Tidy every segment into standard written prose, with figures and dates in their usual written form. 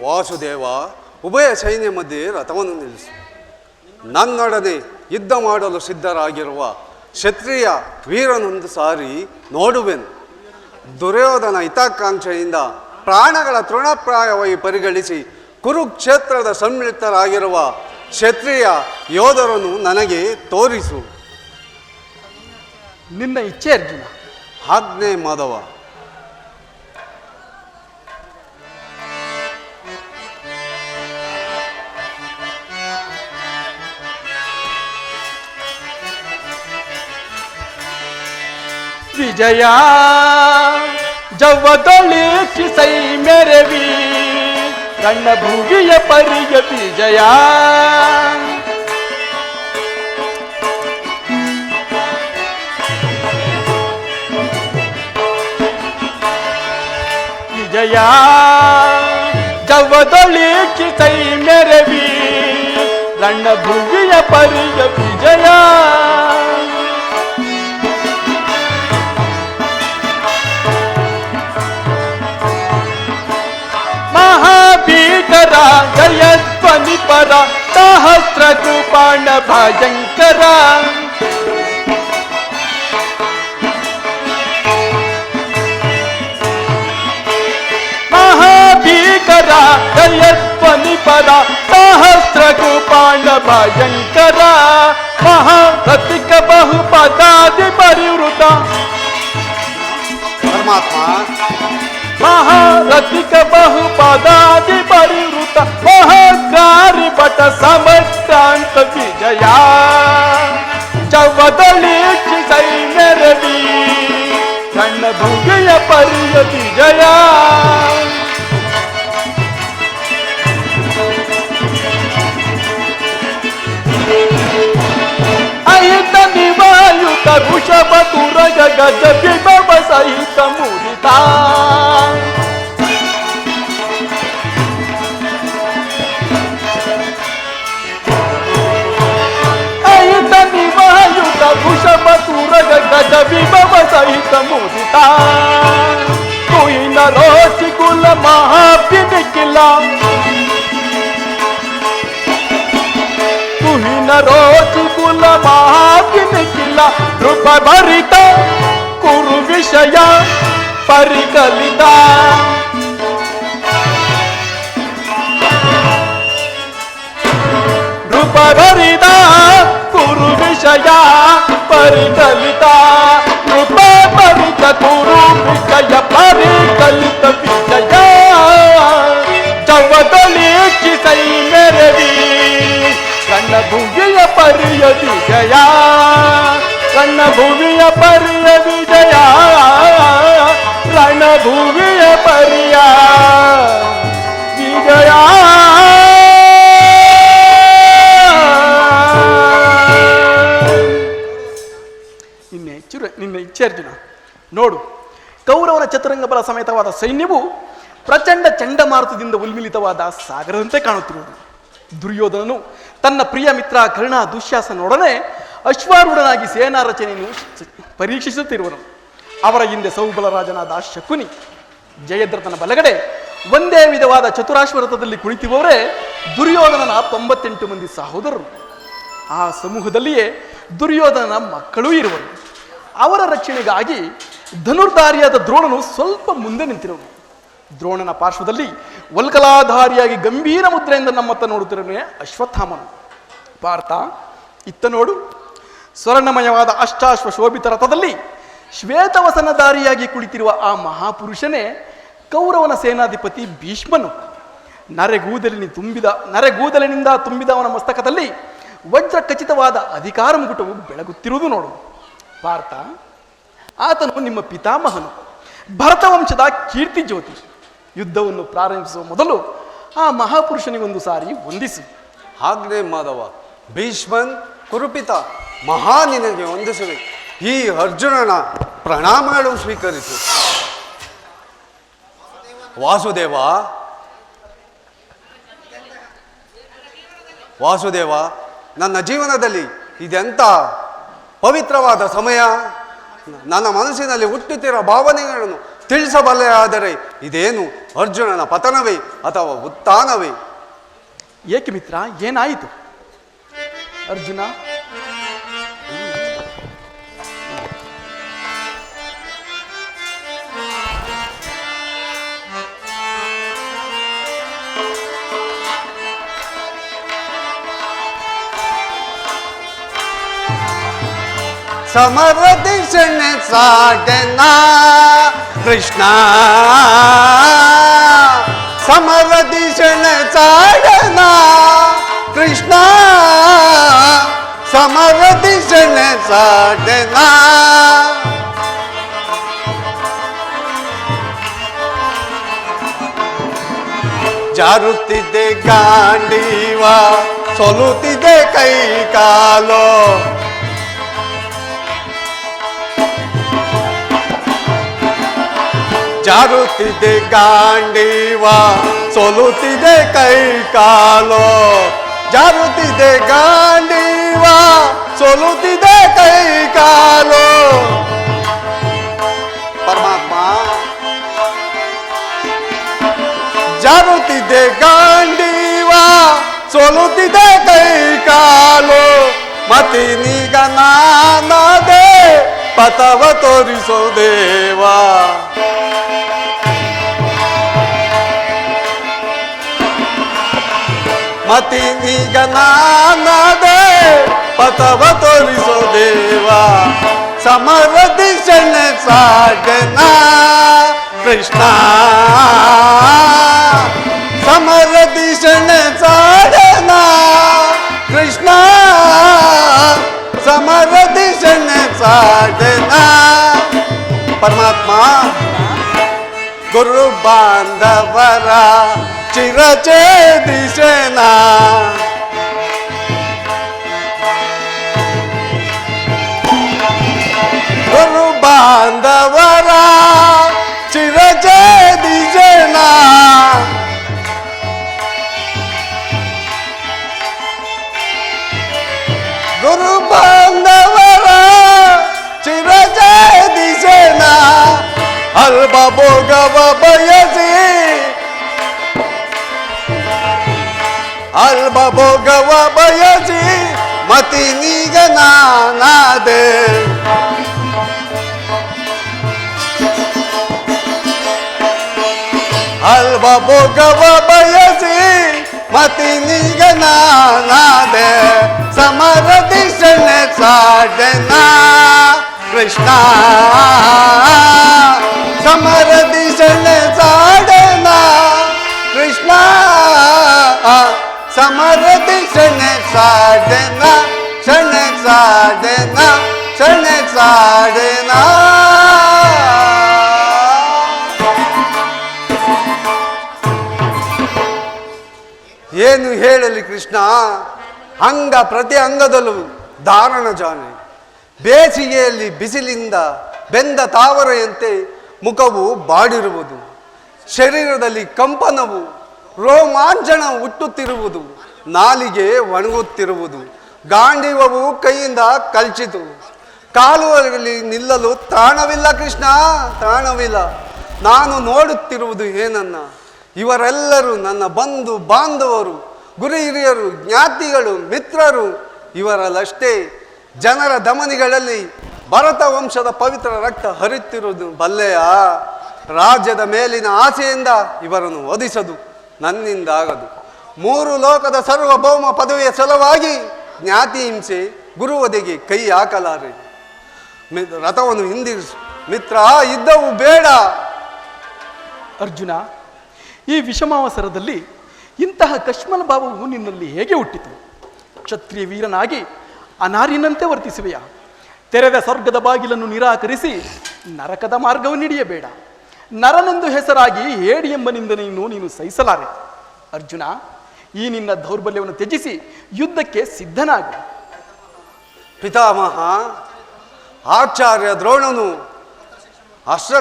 ವಾಸುದೇವ, ಉಭಯ ಸೈನ್ಯ ಮಧ್ಯೆ ರಥವನ್ನು ನಿಲ್ಲಿಸು. ನನ್ನೊಡನೆ ಯುದ್ಧ ಮಾಡಲು ಸಿದ್ಧರಾಗಿರುವ ಕ್ಷತ್ರಿಯ ವೀರನೊಂದು ಸಾರಿ ನೋಡುವೆನು. ದುರ್ಯೋಧನ ಹಿತಾಕಾಂಕ್ಷೆಯಿಂದ ಪ್ರಾಣಗಳ ತೃಣಪ್ರಾಯವಾಗಿ ಪರಿಗಣಿಸಿ ಕುರುಕ್ಷೇತ್ರದ ಸಮ್ಮಿಳಿತರಾಗಿರುವ ಕ್ಷತ್ರಿಯ ಯೋಧರನ್ನು ನನಗೆ ತೋರಿಸು. ನಿನ್ನ ಇಚ್ಛೆ ಅರ್ಜುನ. ಆಜ್ಞೆ ಮಾಧವ. विजया जवदोलीक्षि सै मेरे वीर रणभुगिय परिय विजया विजया जवदोलीक्षि सै मेरे वीर रणभुगिय परिय विजया महाभीकर जयध्वनि पर सहस्र कृपाण भयंकर महाभीकर जयध्वनि पर सहस्र कृपाण भयंकर महारथिक बहुपदादि परिवृत परमात्मा महारथिक बहुपदादि परिवृत महाकारी बट समक्रांत विजया जवदलीक्षि सै मेरे वीर रणभुगिय परिय विजया अहित निवायुत वृषभ तुरग गज विभव सहित मुदिता अहित निवायुत वृषभ तुरग गज विभव सहित मुदिता कोई न रोचि कुल महापिनिकिला न रोचि कुल महापिनिकिला रूप भरित कुरु विषय परिकलिता रूप भरित कुरु विषय परिकलिता रूप भरित कुरु विषय परिकलित विजया जवदलीक्षि सै मेरे वीर रणभुगिय परिय विजया रणभुगिय परिय विजया रणभुगिय परिय विजया ನಿನ್ನ ಇಚ್ಛೆ ಅರ್ಜುನ. ನೋಡು, ಕೌರವನ ಚತುರಂಗ ಬಲ ಸಮೇತವಾದ ಸೈನ್ಯವು ಪ್ರಚಂಡ ಚಂಡಮಾರುತದಿಂದ ಉಲ್ಮಿಲಿತವಾದ ಸಾಗರದಂತೆ ಕಾಣುತ್ತಿರುವುದು. ದುರ್ಯೋಧನನು ತನ್ನ ಪ್ರಿಯ ಮಿತ್ರ ಕರ್ಣ ದುಶ್ಯಾಸನೊಡನೆ ಅಶ್ವಾರೂಢನಾಗಿ ಸೇನಾ ರಚನೆಯನ್ನು ಪರೀಕ್ಷಿಸುತ್ತಿರುವನು. ಅವರ ಹಿಂದೆ ಸೌಬಲರಾಜನಾದ ಶಕುನಿ, ಜಯದ್ರಥನ ಬಲಗಡೆ ಒಂದೇ ವಿಧವಾದ ಚತುರಾಶ್ವರಥದಲ್ಲಿ ಕುಳಿತಿರುವವರೇ ದುರ್ಯೋಧನನ 98 ಮಂದಿ ಸಹೋದರರು. ಆ ಸಮೂಹದಲ್ಲಿಯೇ ದುರ್ಯೋಧನನ ಮಕ್ಕಳೂ ಇರುವರು. ಅವರ ರಕ್ಷಣೆಗಾಗಿ ಧನುರ್ಧಾರಿಯಾದ ದ್ರೋಣನು ಸ್ವಲ್ಪ ಮುಂದೆ ನಿಂತಿರುವನು. ದ್ರೋಣನ ಪಾರ್ಶ್ವದಲ್ಲಿ ವಲ್ಕಲಾಧಾರಿಯಾಗಿ ಗಂಭೀರ ಮುದ್ರೆಯಿಂದ ನಮ್ಮತ್ತ ನೋಡುತ್ತಿರುವನೇ ಅಶ್ವತ್ಥಾಮನು. ಪಾರ್ಥ, ಇತ್ತ ನೋಡು, ಸ್ವರ್ಣಮಯವಾದ ಅಷ್ಟಾಶ್ವ ಶೋಭಿತ ರಥದಲ್ಲಿ ಶ್ವೇತವಸನಧಾರಿಯಾಗಿ ಕುಳಿತಿರುವ ಆ ಮಹಾಪುರುಷನೇ ಕೌರವನ ಸೇನಾಧಿಪತಿ ಭೀಷ್ಮನು. ನರೆಗೂದಲಿನಿಂದ ತುಂಬಿದ ಅವನ ಮಸ್ತಕದಲ್ಲಿ ವಜ್ರ ಖಚಿತವಾದ ಅಧಿಕಾರ ಮುಕುಟವು ಬೆಳಗುತ್ತಿರುವುದು ನೋಡು. ಪಾರ್ಥ, ಆತನು ನಿಮ್ಮ ಪಿತಾಮಹನು, ಭರತವಂಶದ ಕೀರ್ತಿ ಜ್ಯೋತಿ. ಯುದ್ಧವನ್ನು ಪ್ರಾರಂಭಿಸುವ ಮೊದಲು ಆ ಮಹಾಪುರುಷನಿಗೊಂದು ಸಾರಿ ವಂದಿಸು. ಆಜ್ಞೆ ಮಾಧವ. ಭೀಷ್ಮನ್ ಕುರುಪಿತ ಮಹಾ ನಿನಗೆ ವಂದಿಸುವೆ. ಈ ಅರ್ಜುನನ ಪ್ರಣಾಮಗಳು ಸ್ವೀಕರಿಸು. ವಾಸುದೇವ, ವಾಸುದೇವ, ನನ್ನ ಜೀವನದಲ್ಲಿ ಇದೆಂಥ ಪವಿತ್ರವಾದ ಸಮಯ. ನನ್ನ ಮನಸ್ಸಿನಲ್ಲಿ ಹುಟ್ಟುತ್ತಿರುವ ಭಾವನೆಗಳನ್ನು ತಿಳಿಸಬಲ್ಲೆ. ಆದರೆ ಇದೇನು ಅರ್ಜುನನ ಪತನವೇ ಅಥವಾ ಉತ್ಥಾನವೇ? ಏಕೆ ಮಿತ್ರ, ಏನಾಯಿತು? ಅರ್ಜುನ, ಸಮರದಿಶನ ಸಾಧನ ಕೃಷ್ಣ, ಸಮರದಿಶನ ಸಾಧನ ಕೃಷ್ಣ, ಸಮರದಿಶನ ಸಾಧನ. ಜಾರುತ್ತಿದ್ದೆ ಗಾಂಡೀವ, ಸೋಲುತ್ತಿದ್ದೆ ಕೈ ಕಾಲು, ಜಾರುತ್ತಿದ್ದೆ ಗಾಂಡೀವ, ಸೋಲುತ್ತಿದ್ದೆ ಕೈ ಕಾಲು, ಜಾರುತ್ತಿದ್ದೆ ಗಾಂಡೀವ, ಸೋಲುತ್ತಿದ್ದೆ ಕೈ ಕಾಲು. ಪರಮಾತ್ಮ, ಜಾರುತ್ತಿದ್ದೆ ಗಾಂಡೀವ, ಸೋಲುತ್ತಿದ್ದೆ ಕೈ ಕಾಲು, ಮತಿನೀಗ ನಾನದೆ ಪಥವ ತೋರಿಸೋ ದೇವ. ಮತಿನೀಗ ನಾನದೆ ಪಥವ ತೋರಿಸೋ ದೇವ. ಸಮರದಿಶನ ಸಾಧನ ಕೃಷ್ಣ, ಸಮರದಿಶನ ಸಾಧನ ಕೃಷ್ಣ, ಸಮರದಿಶನ ಸಾಧನ. ಪರಮಾತ್ಮ, ಗುರು ಬಾಂಧವರ ಚಿರಚೇದಿಶನ, ಗುರು ಬಾಂಧವರ ಚಿರಚೇದಿಶನ. ಗುರು ಬಾಂಧವರ ಚಿರಚೇದಿಶನ. ಅಲ್ಪ ಭೋಗವ ಬಯಸಿ, ಅಲ್ಪ ಭೋಗವ ಬಯಸಿ ಮತಿನೀಗ ನಾನಾದೆ. ಅಲ್ಪ ಭೋಗವ ಬಯಸಿ ಮತಿನೀಗ ನಾನಾದೆ. ಸಮರದಿಶನ ಸಾಧನ ಕೃಷ್ಣ, ಸಮರದಿಶನ ಸಾಧನ ಕೃಷ್ಣ, ಸಮರದಿಶನ ಸಾಧನ ಕ್ಷಣ ಸಾಧನ ಕ್ಷಣ ಸಾಧನ. ಏನು ಹೇಳಲಿ ಕೃಷ್ಣ, ಅಂಗ ಪ್ರತಿ ಅಂಗದಲ್ಲೂ ಧಾರಣ ಜಾನೆ. ಬೇಸಿಗೆಯಲ್ಲಿ ಬಿಸಿಲಿಂದ ಬೆಂದ ತಾವರೆಯಂತೆ ಮುಖವು ಬಾಡಿರುವುದು, ಶರೀರದಲ್ಲಿ ಕಂಪನವು, ರೋಮಾಂಚನ ಹುಟ್ಟುತ್ತಿರುವುದು, ನಾಲಿಗೆ ಒಣಗುತ್ತಿರುವುದು, ಗಾಂಡೀವವು ಕೈಯಿಂದ ಕಲ್ಚಿತು, ಕಾಲುಗಳಲ್ಲಿ ನಿಲ್ಲಲು ತಾಣವಿಲ್ಲ ಕೃಷ್ಣ, ತಾಣವಿಲ್ಲ. ನಾನು ನೋಡುತ್ತಿರುವುದು ಏನನ್ನ? ಇವರೆಲ್ಲರೂ ನನ್ನ ಬಂಧು ಬಾಂಧವರು, ಗುರು ಹಿರಿಯರು, ಜ್ಞಾತಿಗಳು, ಮಿತ್ರರು. ಇವರಲ್ಲಷ್ಟೇ ಜನರ ಧಮನಿಗಳಲ್ಲಿ ಭರತ ವಂಶದ ಪವಿತ್ರ ರಕ್ತ ಹರಿಯುತ್ತಿರುವುದು ಬಲ್ಲೆಯ. ರಾಜ್ಯದ ಮೇಲಿನ ಆಸೆಯಿಂದ ಇವರನ್ನು ವಧಿಸದು ನನ್ನಿಂದ ಆಗದು. 3 ಲೋಕದ ಸಾರ್ವಭೌಮ ಪದವಿಯ ಸಲುವಾಗಿ ಜ್ಞಾತಿ ಹಿಂಸೆ ಗುರುವದೆಗೆ ಕೈ ಹಾಕಲಾರೆ. ರಥವನ್ನು ಹಿಂದಿರಿಸು ಮಿತ್ರ, ಇದ್ದವು ಬೇಡ. ಅರ್ಜುನ, ಈ ವಿಷಮಾವಸರದಲ್ಲಿ ಇಂತಹ ಕಶ್ಮಲ ಭಾವವು ನಿನ್ನಲ್ಲಿ ಹೇಗೆ ಹುಟ್ಟಿತು? ಕ್ಷತ್ರಿಯ ವೀರನಾಗಿ ಅನಾರ್ಯನಂತೆ ವರ್ತಿಸುವೆಯಾ? ತೆರೆದ ಸ್ವರ್ಗದ ಬಾಗಿಲನ್ನು ನಿರಾಕರಿಸಿ ನರಕದ ಮಾರ್ಗವನ್ನು ಹಿಡಿಯಬೇಡ. ನರನೆಂದು ಹೆಸರಾಗಿ ಹೇಡಿ ಎಂಬ ನಿಂದನೆಯನ್ನು ನೀನು ಸಹಿಸಲಾರೆ. ಅರ್ಜುನ, ಈ ನಿನ್ನ ದೌರ್ಬಲ್ಯವನ್ನು ತ್ಯಜಿಸಿ ಯುದ್ಧಕ್ಕೆ ಸಿದ್ಧನಾಗು. ಪಿತಾಮಹ ಆಚಾರ್ಯ ದ್ರೋಣನು ಅಸ್ತ್ರ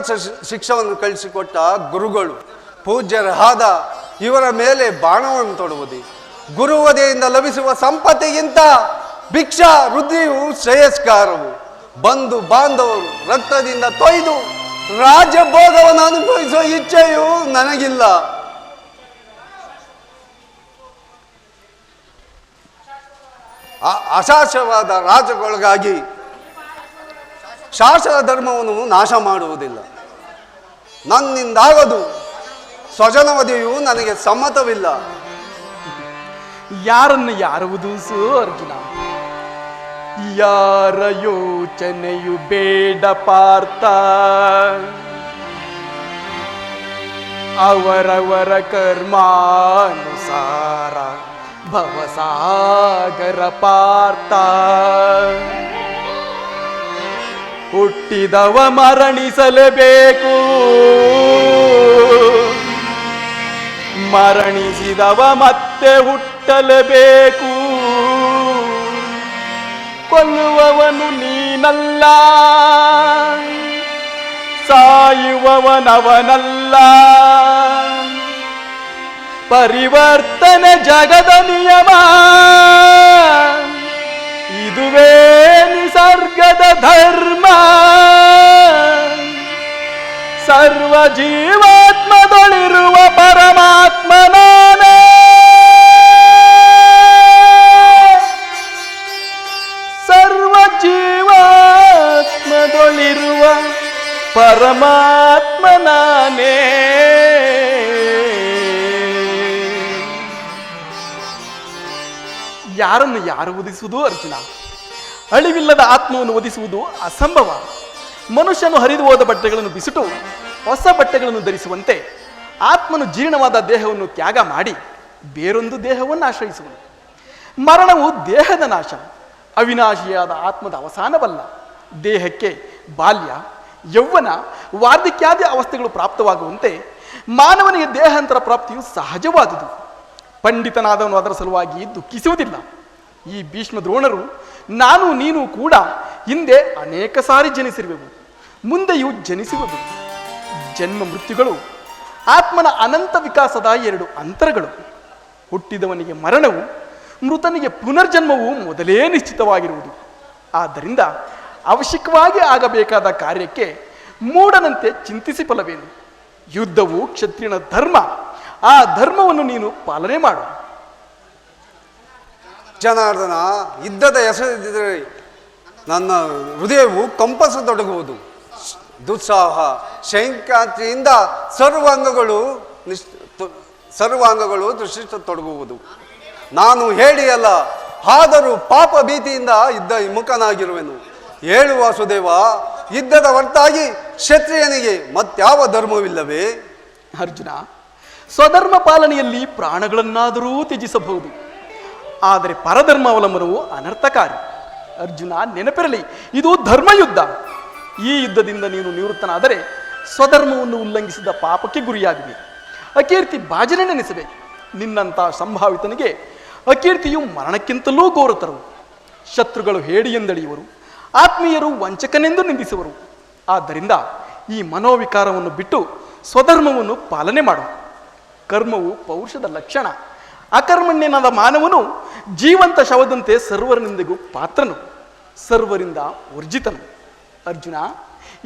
ಶಿಕ್ಷವನ್ನು ಕಳಿಸಿಕೊಟ್ಟ ಗುರುಗಳು ಪೂಜ್ಯರಾದ ಇವರ ಮೇಲೆ ಬಾಣವನ್ನು ತೊಡುವುದು. ಗುರುವದೆಯಿಂದ ಲಭಿಸುವ ಸಂಪತ್ತಿಗಿಂತ ಭಿಕ್ಷಾ ವೃದ್ಧಿಯು ಶ್ರೇಯಸ್ಕಾರವು. ಬಂಧು ಬಾಂಧವರು ರಕ್ತದಿಂದ ತೊಯ್ದು ರಾಜ್ಯಭೋಗವನ್ನು ಅನುಭವಿಸುವ ಇಚ್ಛೆಯೂ ನನಗಿಲ್ಲ. ಅಶಾಸ್ತ್ರವಾದ ರಾಜ್ಯಗಳಿಗಾಗಿ ಶಾಸ್ತ್ರ ಧರ್ಮವನ್ನು ನಾಶ ಮಾಡುವುದಿಲ್ಲ. ನನ್ನಿಂದಾಗದು. ಸ್ವಜನವಧಿಯು ನನಗೆ ಸಮ್ಮತವಿಲ್ಲ. ಯಾರನ್ನು ಯಾರುವುದು ಅರ್ಜುನ? ಯಾರ ಯೋಚನೆಯು ಬೇಡ ಪಾರ್ಥ, ಅವರವರ ಕರ್ಮಾನುಸಾರ ಭವಸಾಗರ ಪಾರ್ಥ. ಹುಟ್ಟಿದವ ಮರಣಿಸಲೇಬೇಕು, ಮರಣಿಸಿದವ ಮತ್ತೆ ಹುಟ್ಟಲೇಬೇಕು. ಕೊಲ್ಲುವವನು ನೀನಲ್ಲ, ಸಾಯುವವನವನಲ್ಲ. ಪರಿವರ್ತನೆ ಜಗದ ನಿಯಮ, ಇದುವೇ ನಿಸರ್ಗದ ಧರ್ಮ. ಸರ್ವ ಜೀವಾತ್ಮದೊಳಿರುವ ಪರಮಾತ್ಮ ನಾನೇ. ಸರ್ವ ಜೀವಾತ್ಮದೊಳಿರುವ ಪರಮಾತ್ಮ ನಾನೇ. ಯಾರನ್ನು ಯಾರು ವಧಿಸುವುದು ಅರ್ಜುನ? ಅಳಿವಿಲ್ಲದ ಆತ್ಮವನ್ನು ವಧಿಸುವುದು ಅಸಂಭವ. ಮನುಷ್ಯನು ಹರಿದು ಹೋದ ಬಟ್ಟೆಗಳನ್ನು ಬಿಸಿಟು ಹೊಸ ಬಟ್ಟೆಗಳನ್ನು ಧರಿಸುವಂತೆ ಆತ್ಮನು ಜೀರ್ಣವಾದ ದೇಹವನ್ನು ತ್ಯಾಗ ಮಾಡಿ ಬೇರೊಂದು ದೇಹವನ್ನು ಆಶ್ರಯಿಸುವನು. ಮರಣವು ದೇಹದ ನಾಶ, ಅವಿನಾಶಿಯಾದ ಆತ್ಮದ ಅವಸಾನವಲ್ಲ. ದೇಹಕ್ಕೆ ಬಾಲ್ಯ, ಯೌವನ, ವಾರ್ಧಕ್ಯಾದಿ ಅವಸ್ಥೆಗಳು ಪ್ರಾಪ್ತವಾಗುವಂತೆ ಮಾನವನಿಗೆ ದೇಹಾಂತರ ಪ್ರಾಪ್ತಿಯು ಸಹಜವಾದುದು. ಪಂಡಿತನಾದವನು ಅದರ ಸಲುವಾಗಿ ದುಃಖಿಸುವುದಿಲ್ಲ. ಈ ಭೀಷ್ಮ ದ್ರೋಣರು, ನಾನು ನೀನು ಕೂಡ ಹಿಂದೆ ಅನೇಕ ಸಾರಿ ಜನಿಸಿರುವೆವು, ಮುಂದೆಯೂ ಜನಿಸುವುದು. ಜನ್ಮ ಮೃತ್ಯುಗಳು ಆತ್ಮನ ಅನಂತ ವಿಕಾಸದ ಎರಡು ಅಂತರಗಳು. ಹುಟ್ಟಿದವನಿಗೆ ಮರಣವು, ಮೃತನಿಗೆ ಪುನರ್ಜನ್ಮವು ಮೊದಲೇ ನಿಶ್ಚಿತವಾಗಿರುವುದು. ಆದ್ದರಿಂದ ಅವಶ್ಯಕವಾಗಿ ಆಗಬೇಕಾದ ಕಾರ್ಯಕ್ಕೆ ಮೂಢನಂತೆ ಚಿಂತಿಸಿ ಫಲವೇನು? ಯುದ್ಧವು ಕ್ಷತ್ರಿಯನ ಧರ್ಮ. ಆ ಧರ್ಮವನ್ನು ನೀನು ಪಾಲನೆ ಮಾಡು. ಜನಾರ್ದನ, ಯುದ್ಧದ ಹೆಸರಿದ್ದರೆ ನನ್ನ ಹೃದಯವು ಕಂಪಿಸತೊಡಗುವುದು. ದುಸ್ಸಾಹ ಶಂಕಾತ್ರಿಯಿಂದ ಸರ್ವಾಂಗಗಳು ದೃಷ್ಟಿಸತೊಡಗುವುದು. ನಾನು ಹೇಳಿಯಲ್ಲ, ಆದರೂ ಪಾಪ ಭೀತಿಯಿಂದ ಯುದ್ಧ ವಿಮುಖನಾಗಿರುವೆನು. ಹೇಳು ವಾಸುದೇವ, ಯುದ್ಧದ ಹೊರತಾಗಿ ಕ್ಷತ್ರಿಯನಿಗೆ ಮತ್ಯಾವ ಧರ್ಮವಿಲ್ಲವೇ? ಅರ್ಜುನ, ಸ್ವಧರ್ಮ ಪಾಲನೆಯಲ್ಲಿ ಪ್ರಾಣಗಳನ್ನಾದರೂ ತ್ಯಜಿಸಬಹುದು, ಆದರೆ ಪರಧರ್ಮಾವಲಂಬನವು ಅನರ್ಥಕಾರಿ. ಅರ್ಜುನ, ನೆನಪಿರಲಿ, ಇದು ಧರ್ಮಯುದ್ಧ. ಈ ಯುದ್ಧದಿಂದ ನೀನು ನಿವೃತ್ತನಾದರೆ ಸ್ವಧರ್ಮವನ್ನು ಉಲ್ಲಂಘಿಸಿದ ಪಾಪಕ್ಕೆ ಗುರಿಯಾಗುವೆ. ಅಕೀರ್ತಿ ಬಾಜನೆ ನೆನೆಸಬೇಕು. ನಿನ್ನಂಥ ಸಂಭಾವಿತನಿಗೆ ಅಕೀರ್ತಿಯು ಮರಣಕ್ಕಿಂತಲೂ ಘೋರತರವು. ಶತ್ರುಗಳು ಹೇಡಿಯೆಂದೆಳೆಯುವರು, ಆತ್ಮೀಯರು ವಂಚಕನೆಂದು ನಿಂದಿಸುವರು. ಆದ್ದರಿಂದ ಈ ಮನೋವಿಕಾರವನ್ನು ಬಿಟ್ಟು ಸ್ವಧರ್ಮವನ್ನು ಪಾಲನೆ ಮಾಡು. ಕರ್ಮವು ಪೌರುಷದ ಲಕ್ಷಣ. ಅಕರ್ಮಣ್ಯನಾದ ಮಾನವನು ಜೀವಂತ ಶವದಂತೆ ಸರ್ವರನಿಂದಿಗೂ ಪಾತ್ರನು, ಸರ್ವರಿಂದ ವರ್ಜಿತನು. ಅರ್ಜುನ,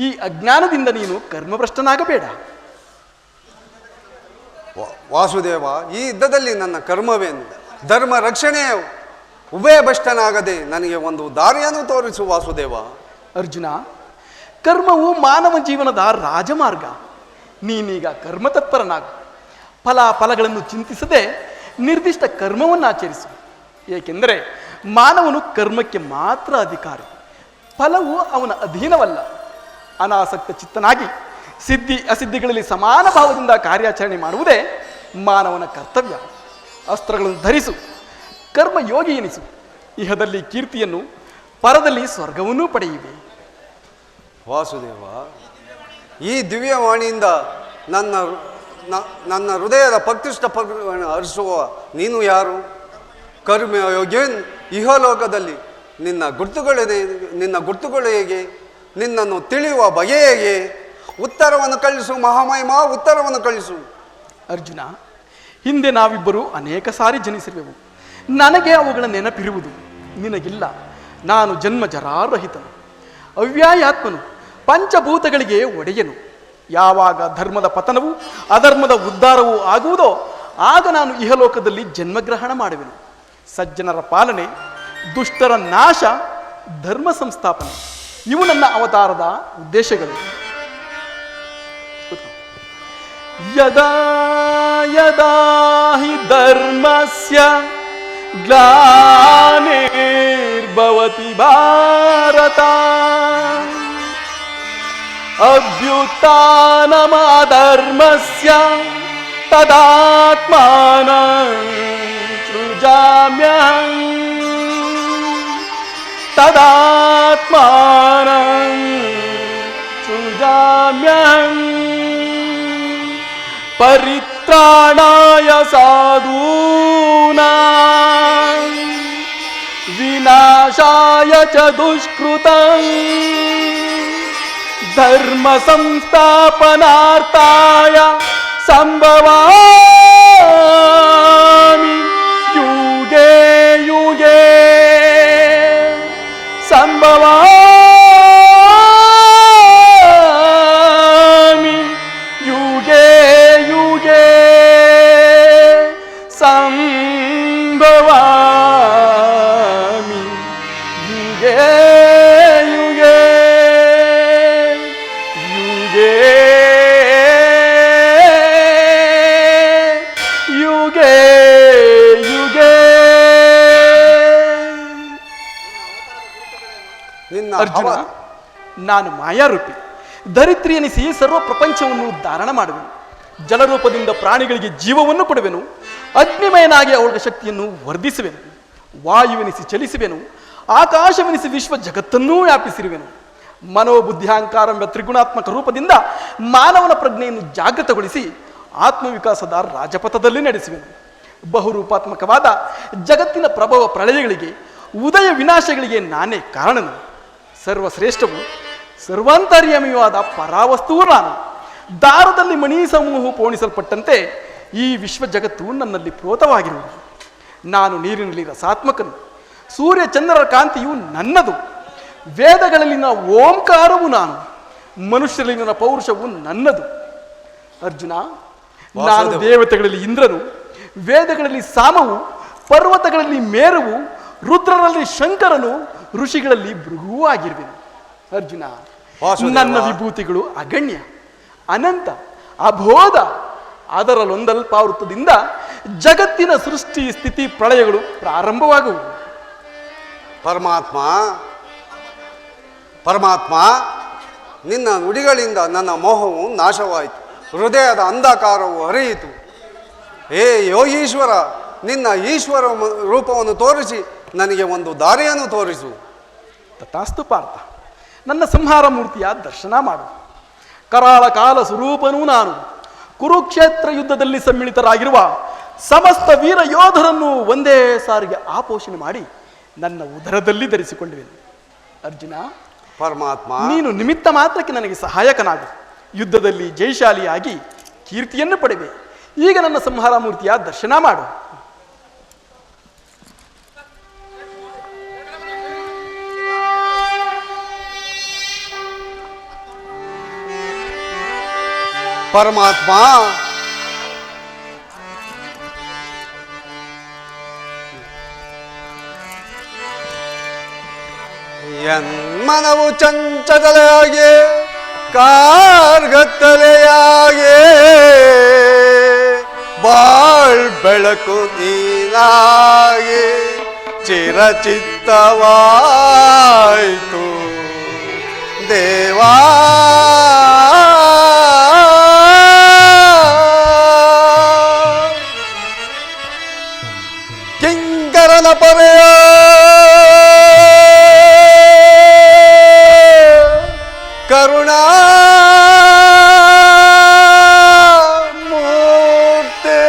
ಈ ಅಜ್ಞಾನದಿಂದ ನೀನು ಕರ್ಮಭ್ರಷ್ಟನಾಗಬೇಡ. ವಾಸುದೇವ, ಈ ಯುದ್ಧದಲ್ಲಿ ನನ್ನ ಕರ್ಮವೇನು? ಧರ್ಮ ರಕ್ಷಣೆ ಉಭಯಭ್ರಷ್ಟನಾಗದೆ ನನಗೆ ಒಂದು ದಾರಿಯನ್ನು ತೋರಿಸು ವಾಸುದೇವ. ಅರ್ಜುನ, ಕರ್ಮವು ಮಾನವ ಜೀವನದ ರಾಜಮಾರ್ಗ. ನೀನೀಗ ಕರ್ಮತತ್ಪರನಾಗು. ಫಲಗಳನ್ನು ಚಿಂತಿಸದೆ ನಿರ್ದಿಷ್ಟ ಕರ್ಮವನ್ನು ಆಚರಿಸು. ಏಕೆಂದರೆ ಮಾನವನು ಕರ್ಮಕ್ಕೆ ಮಾತ್ರ ಅಧಿಕಾರಿ, ಫಲವು ಅವನ ಅಧೀನವಲ್ಲ. ಅನಾಸಕ್ತ ಚಿತ್ತನಾಗಿ ಸಿದ್ಧಿ ಅಸಿದ್ಧಿಗಳಲ್ಲಿ ಸಮಾನ ಭಾವದಿಂದ ಕಾರ್ಯಾಚರಣೆ ಮಾಡುವುದೇ ಮಾನವನ ಕರ್ತವ್ಯ. ಅಸ್ತ್ರಗಳನ್ನು ಧರಿಸು, ಕರ್ಮಯೋಗಿ ಎನಿಸು. ಇಹದಲ್ಲಿ ಕೀರ್ತಿಯನ್ನು, ಪರದಲ್ಲಿ ಸ್ವರ್ಗವನ್ನೂ ಪಡೆಯುವೆ. ವಾಸುದೇವ, ಈ ದಿವ್ಯವಾಣಿಯಿಂದ ನನ್ನ ಹೃದಯದ ಪ್ರತಿಷ್ಠ ಹರಿಸುವ ನೀನು ಯಾರು? ಕರ್ಮಯೋಗ್ಯನ್ ಇಹಲೋಕದಲ್ಲಿ ನಿನ್ನ ಗುರ್ತುಗಳು ಹೇಗೆ? ನಿನ್ನನ್ನು ತಿಳಿಯುವ ಬಗೆ ಹೇಗೆ? ಉತ್ತರವನ್ನು ಕಳಿಸು ಮಹಾಮಹಿಮ, ಉತ್ತರವನ್ನು ಕಳಿಸು. ಅರ್ಜುನ, ಹಿಂದೆ ನಾವಿಬ್ಬರು ಅನೇಕ ಸಾರಿ ಜನಿಸಿರುವೆವು. ನನಗೆ ಅವುಗಳ ನೆನಪಿರುವುದು, ನಿನಗಿಲ್ಲ. ನಾನು ಜನ್ಮ ಜರಾರಹಿತನು, ಅವ್ಯಾಯಾತ್ಮನು, ಪಂಚಭೂತಗಳಿಗೆ ಒಡೆಯನು. ಯಾವಾಗ ಧರ್ಮದ ಪತನವು ಅಧರ್ಮದ ಉದ್ಧಾರವೂ ಆಗುವುದೋ ಆಗ ನಾನು ಇಹಲೋಕದಲ್ಲಿ ಜನ್ಮಗ್ರಹಣ ಮಾಡುವೆನು. ಸಜ್ಜನರ ಪಾಲನೆ, ದುಷ್ಟರ ನಾಶ, ಧರ್ಮ ಸಂಸ್ಥಾಪನೆ ಇವು ನನ್ನ ಅವತಾರದ ಉದ್ದೇಶಗಳು. ಯದಾ ಯದಾ ಹಿ ಧರ್ಮಸ್ಯ ಗ್ಲಾನಿರ್ಭವತಿ ಭಾರತ ಅಭ್ಯುತ್ಥಾನಮಧರ್ಮಸ್ಯ ತದಾತ್ಮಾನಂ ಸೃಜಾಮ್ಯಹಂ ತದಾತ್ಮಾನಂ ಸೃಜಾಮ್ಯಹಂ ಪರಿತ್ರಾಣಾಯ ಸಾಧೂನಾಂ ವಿನಾಶಾಯ ಚ ದುಷ್ಕೃತಂ ಧರ್ಮ ಸಂಸ್ಥಾಪನಾರ್ಥಾಯ ಸಂಭವಾಮಿ ಯುಗೇ ಯುಗೇ ಸಂಭವಾಮಿ ಯುಗೇ ಯುಗೇ ಸಂಭವಾಮಿ ಯುಗೇ ಯುಗೇ ಯುಗೇ ಯುಗೇ ಯುಗೇ. ನಿನ್ನ ಅರ್ಜುನ, ನಾನು ಮಾಯಾರೂಪಿ, ಧರಿತ್ರಿ ಎನಿಸಿ ಸರ್ವ ಪ್ರಪಂಚವನ್ನು ಧಾರಣ ಮಾಡುವೆನು. ಜಲರೂಪದಿಂದ ಪ್ರಾಣಿಗಳಿಗೆ ಜೀವವನ್ನು ಕೊಡುವೆನು. ಅಗ್ನಿಮಯನಾಗಿ ಅವಳ ಶಕ್ತಿಯನ್ನು ವರ್ಧಿಸುವೆನು. ವಾಯುವೆನಿಸಿ ಚಲಿಸುವೆನು. ಆಕಾಶವೆನಿಸಿ ವಿಶ್ವ ಜಗತ್ತನ್ನೂ ವ್ಯಾಪಿಸಿರುವೆನು. ಮನೋಬುದ್ಧಿಹಂಕಾರೆಂಬ ತ್ರಿಗುಣಾತ್ಮಕ ರೂಪದಿಂದ ಮಾನವನ ಪ್ರಜ್ಞೆಯನ್ನು ಜಾಗೃತಗೊಳಿಸಿ ಆತ್ಮವಿಕಾಸದ ರಾಜಪಥದಲ್ಲಿ ನಡೆಸುವೆನು. ಬಹುರೂಪಾತ್ಮಕವಾದ ಜಗತ್ತಿನ ಪ್ರಭವ ಪ್ರಳಯಗಳಿಗೆ, ಉದಯ ವಿನಾಶಗಳಿಗೆ ನಾನೇ ಕಾರಣನು. ಸರ್ವಶ್ರೇಷ್ಠವು ಸರ್ವಾಂತರ್ಯಾಮಿಯೂ ಆದ ಪರಾವಸ್ತುವು ನಾನು. ದಾರದಲ್ಲಿ ಮಣಿ ಸಮೂಹವು ಪೋಣಿಸಲ್ಪಟ್ಟಂತೆ ಈ ವಿಶ್ವ ಜಗತ್ತು ನನ್ನಲ್ಲಿ ಪ್ರೋತವಾಗಿರುವುದು. ನಾನು ನೀರಿನಲ್ಲಿ ರಸಾತ್ಮಕನು. ಸೂರ್ಯ ಚಂದ್ರರ ಕಾಂತಿಯು ನನ್ನದು. ವೇದಗಳಲ್ಲಿನ ಓಂಕಾರವು ನಾನು. ಮನುಷ್ಯರಲ್ಲಿನ ಪೌರುಷವು ನನ್ನದು. ಅರ್ಜುನ, ನಾನು ದೇವತೆಗಳಲ್ಲಿ ಇಂದ್ರನು, ವೇದಗಳಲ್ಲಿ ಸಾಮವು, ಪರ್ವತಗಳಲ್ಲಿ ಮೇರುವು, ರುದ್ರರಲ್ಲಿ ಶಂಕರನು, ಋಷಿಗಳಲ್ಲಿ ಭೃಗುವೂ ಆಗಿರುವೆನು. ಅರ್ಜುನ, ನನ್ನ ವಿಭೂತಿಗಳು ಅಗಣ್ಯ, ಅನಂತ, ಅಬೋಧ. ಅದರಲ್ಲೊಂದಲ್ಪಾವೃತ್ತದಿಂದ ಜಗತ್ತಿನ ಸೃಷ್ಟಿ ಸ್ಥಿತಿ ಪ್ರಳಯಗಳು ಪ್ರಾರಂಭವಾಗುವು. ಪರಮಾತ್ಮ ಪರಮಾತ್ಮ, ನಿನ್ನ ನುಡಿಗಳಿಂದ ನನ್ನ ಮೋಹವು ನಾಶವಾಯಿತು. ಹೃದಯದ ಅಂಧಕಾರವು ಹರಿಯಿತು. ಹೇ ಯೋಗೀಶ್ವರ, ನಿನ್ನ ಈಶ್ವರ ರೂಪವನ್ನು ತೋರಿಸಿ ನನಗೆ ಒಂದು ದಾರಿಯನ್ನು ತೋರಿಸು. ತಥಾಸ್ತು ಪಾರ್ಥ, ನನ್ನ ಸಂಹಾರ ಮೂರ್ತಿಯ ದರ್ಶನ ಮಾಡು. ಕರಾಳ ಕಾಲ ಸ್ವರೂಪನೂ ನಾನು. ಕುರುಕ್ಷೇತ್ರ ಯುದ್ಧದಲ್ಲಿ ಸಮ್ಮಿಳಿತರಾಗಿರುವ ಸಮಸ್ತ ವೀರ ಯೋಧರನ್ನು ಒಂದೇ ಸಾರಿಗೆ ಆಪೋಷಣೆ ಮಾಡಿ ನನ್ನ ಉದರದಲ್ಲಿ ಧರಿಸಿಕೊಂಡುವೆನು. ಅರ್ಜುನ, ಪರಮಾತ್ಮ, ನೀನು ನಿಮಿತ್ತ ಮಾತ್ರಕ್ಕೆ ನನಗೆ ಸಹಾಯಕನಾಗು. ಯುದ್ಧದಲ್ಲಿ ಜಯಶಾಲಿಯಾಗಿ ಕೀರ್ತಿಯನ್ನು ಪಡೆವೆ. ಈಗ ನನ್ನ ಸಂಹಾರ ಮೂರ್ತಿಯ ದರ್ಶನ ಮಾಡು. ಪರಮಾತ್ಮ, ಎನ್ಮನವು ಚಂಚಲೆಯಾಗಿ ಕಾರ್ಗತ್ತಲೆಯಾಗಿ ಬಾಳ್ ಬೆಳಕು ನೀನಾಗಿ ಚಿರಚಿತ್ತವಾಯಿತು ದೇವಾ. ಕಿಂಕರನ ಪರೆಯ ಕರುಣಾ ಮೂರ್ತಿ,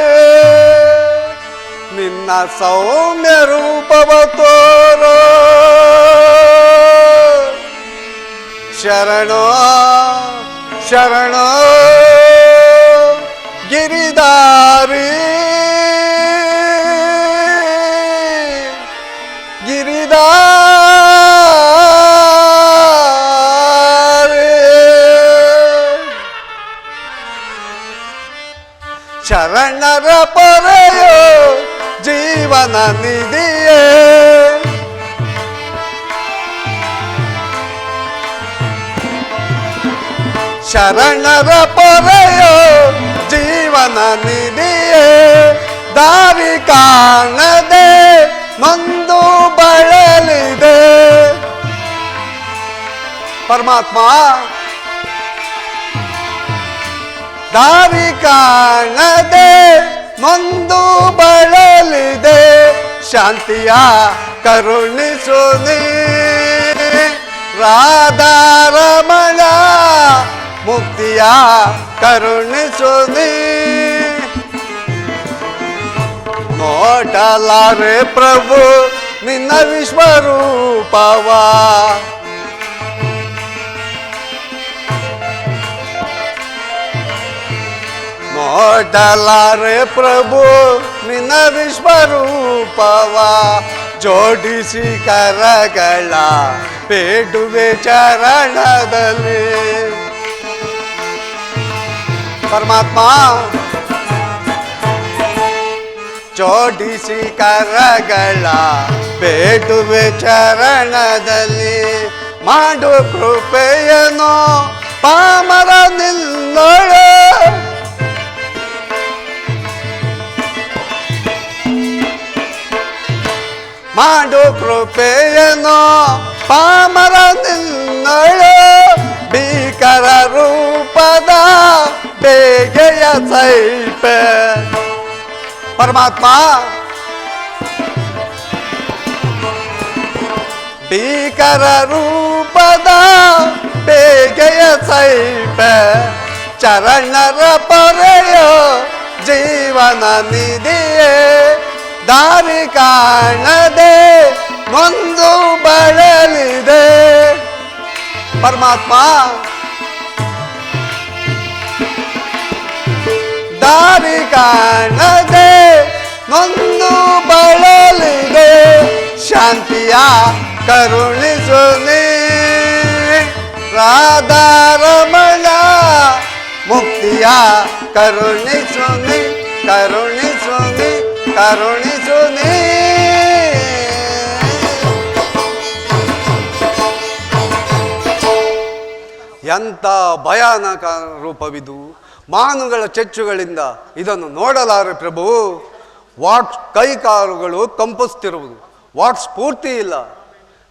ನಿನ್ನ ಸೌಮ್ಯ ರೂಪವ ತೋರೋ. ಶರಣೋ ಶರಣೋ ಗಿರಿಧಾರಿ ಶರಣರ ಪೊರೆಯೋ ಜೀವನ ನಿಧಿಯೇ. ಶರಣರ ಪೊರೆಯೋ ಜೀವನ ನಿಧಿಯೇ. ದಾರಿ ಕಾಣದೆ ನೊಂದು ಬಳಲಿದೆ. ಪರಮಾತ್ಮ ದಾರಿ ಕಾಣದೆ ನೊಂದು ಬಳಲಿದೆ. ಶಾಂತಿಯ ಕರುಣಿಸು ನೀ ರಾಧಾರಮಣ. ಮುಕ್ತಿಯ ಕರುಣಿಸು ನೀ. ನೋಡಲಾರೆ ಪ್ರಭು ನಿನ್ನ ವಿಶ್ವರೂಪವ. ನೋಡಲಾರೆ ಪ್ರಭು ನಿನ್ನ ವಿಶ್ವರೂಪವ. ಜೋಡಿಸಿ ಕರಗಳ ಬೇಡುವೆ ಚರಣದಲ್ಲಿ. ಪರಮಾತ್ಮ ಜೋಡಿಸಿ ಕರಗಳ ಬೇಡುವೆ ಚರಣದಲ್ಲಿ. ಮಾಡು ಕೃಪೆಯನೋ ಪಾಮರ ನಿಲ್ಲೊಳು. ಮಾಡು ಕೃಪೆಯನೋ ಪಾಮರ ನಿನ್ನೊಳು. ಭೀಕರ ರೂಪದ ಬೇಗೆಯ ಸೈಪೆ. ಪರಮಾತ್ಮ ಭೀಕರ ರೂಪದ ಬೇಗೆಯ ಸೈಪೆ. ಚರಣರ ಪೊರೆಯೋ ಜೀವನ ನಿಧಿಯೇ. ದಾರಿ ಕಾಣದೆ ನೊಂದು ಬಳಲಿದೆ. ಪರಮಾತ್ಮ ದಾರಿ ಕಾಣದೆ ನೊಂದು ಬಳಲಿದೆ. ಶಾಂತಿಯ ಕರುಣಿಸು ನೀ ರಾಧಾರಮಣ. ಮುಕ್ತಿಯ ಕರುಣಿಸು ನೀ ಕರುಣಿಸು ನೀ ಕರುಣಿಸು ನೀ. ಎಂಥ ಭಯಾನಕ ರೂಪವಿದು. ಮಾನುಗಳ ಚೆಚ್ಚುಗಳಿಂದ ಇದನ್ನು ನೋಡಲಾರೆ ಪ್ರಭು. ವಾಟ್ ಕೈಕಾಲುಗಳು ಕಂಪಿಸ್ತಿರುವುದು. ವಾಟ್ ಸ್ಫೂರ್ತಿ ಇಲ್ಲ.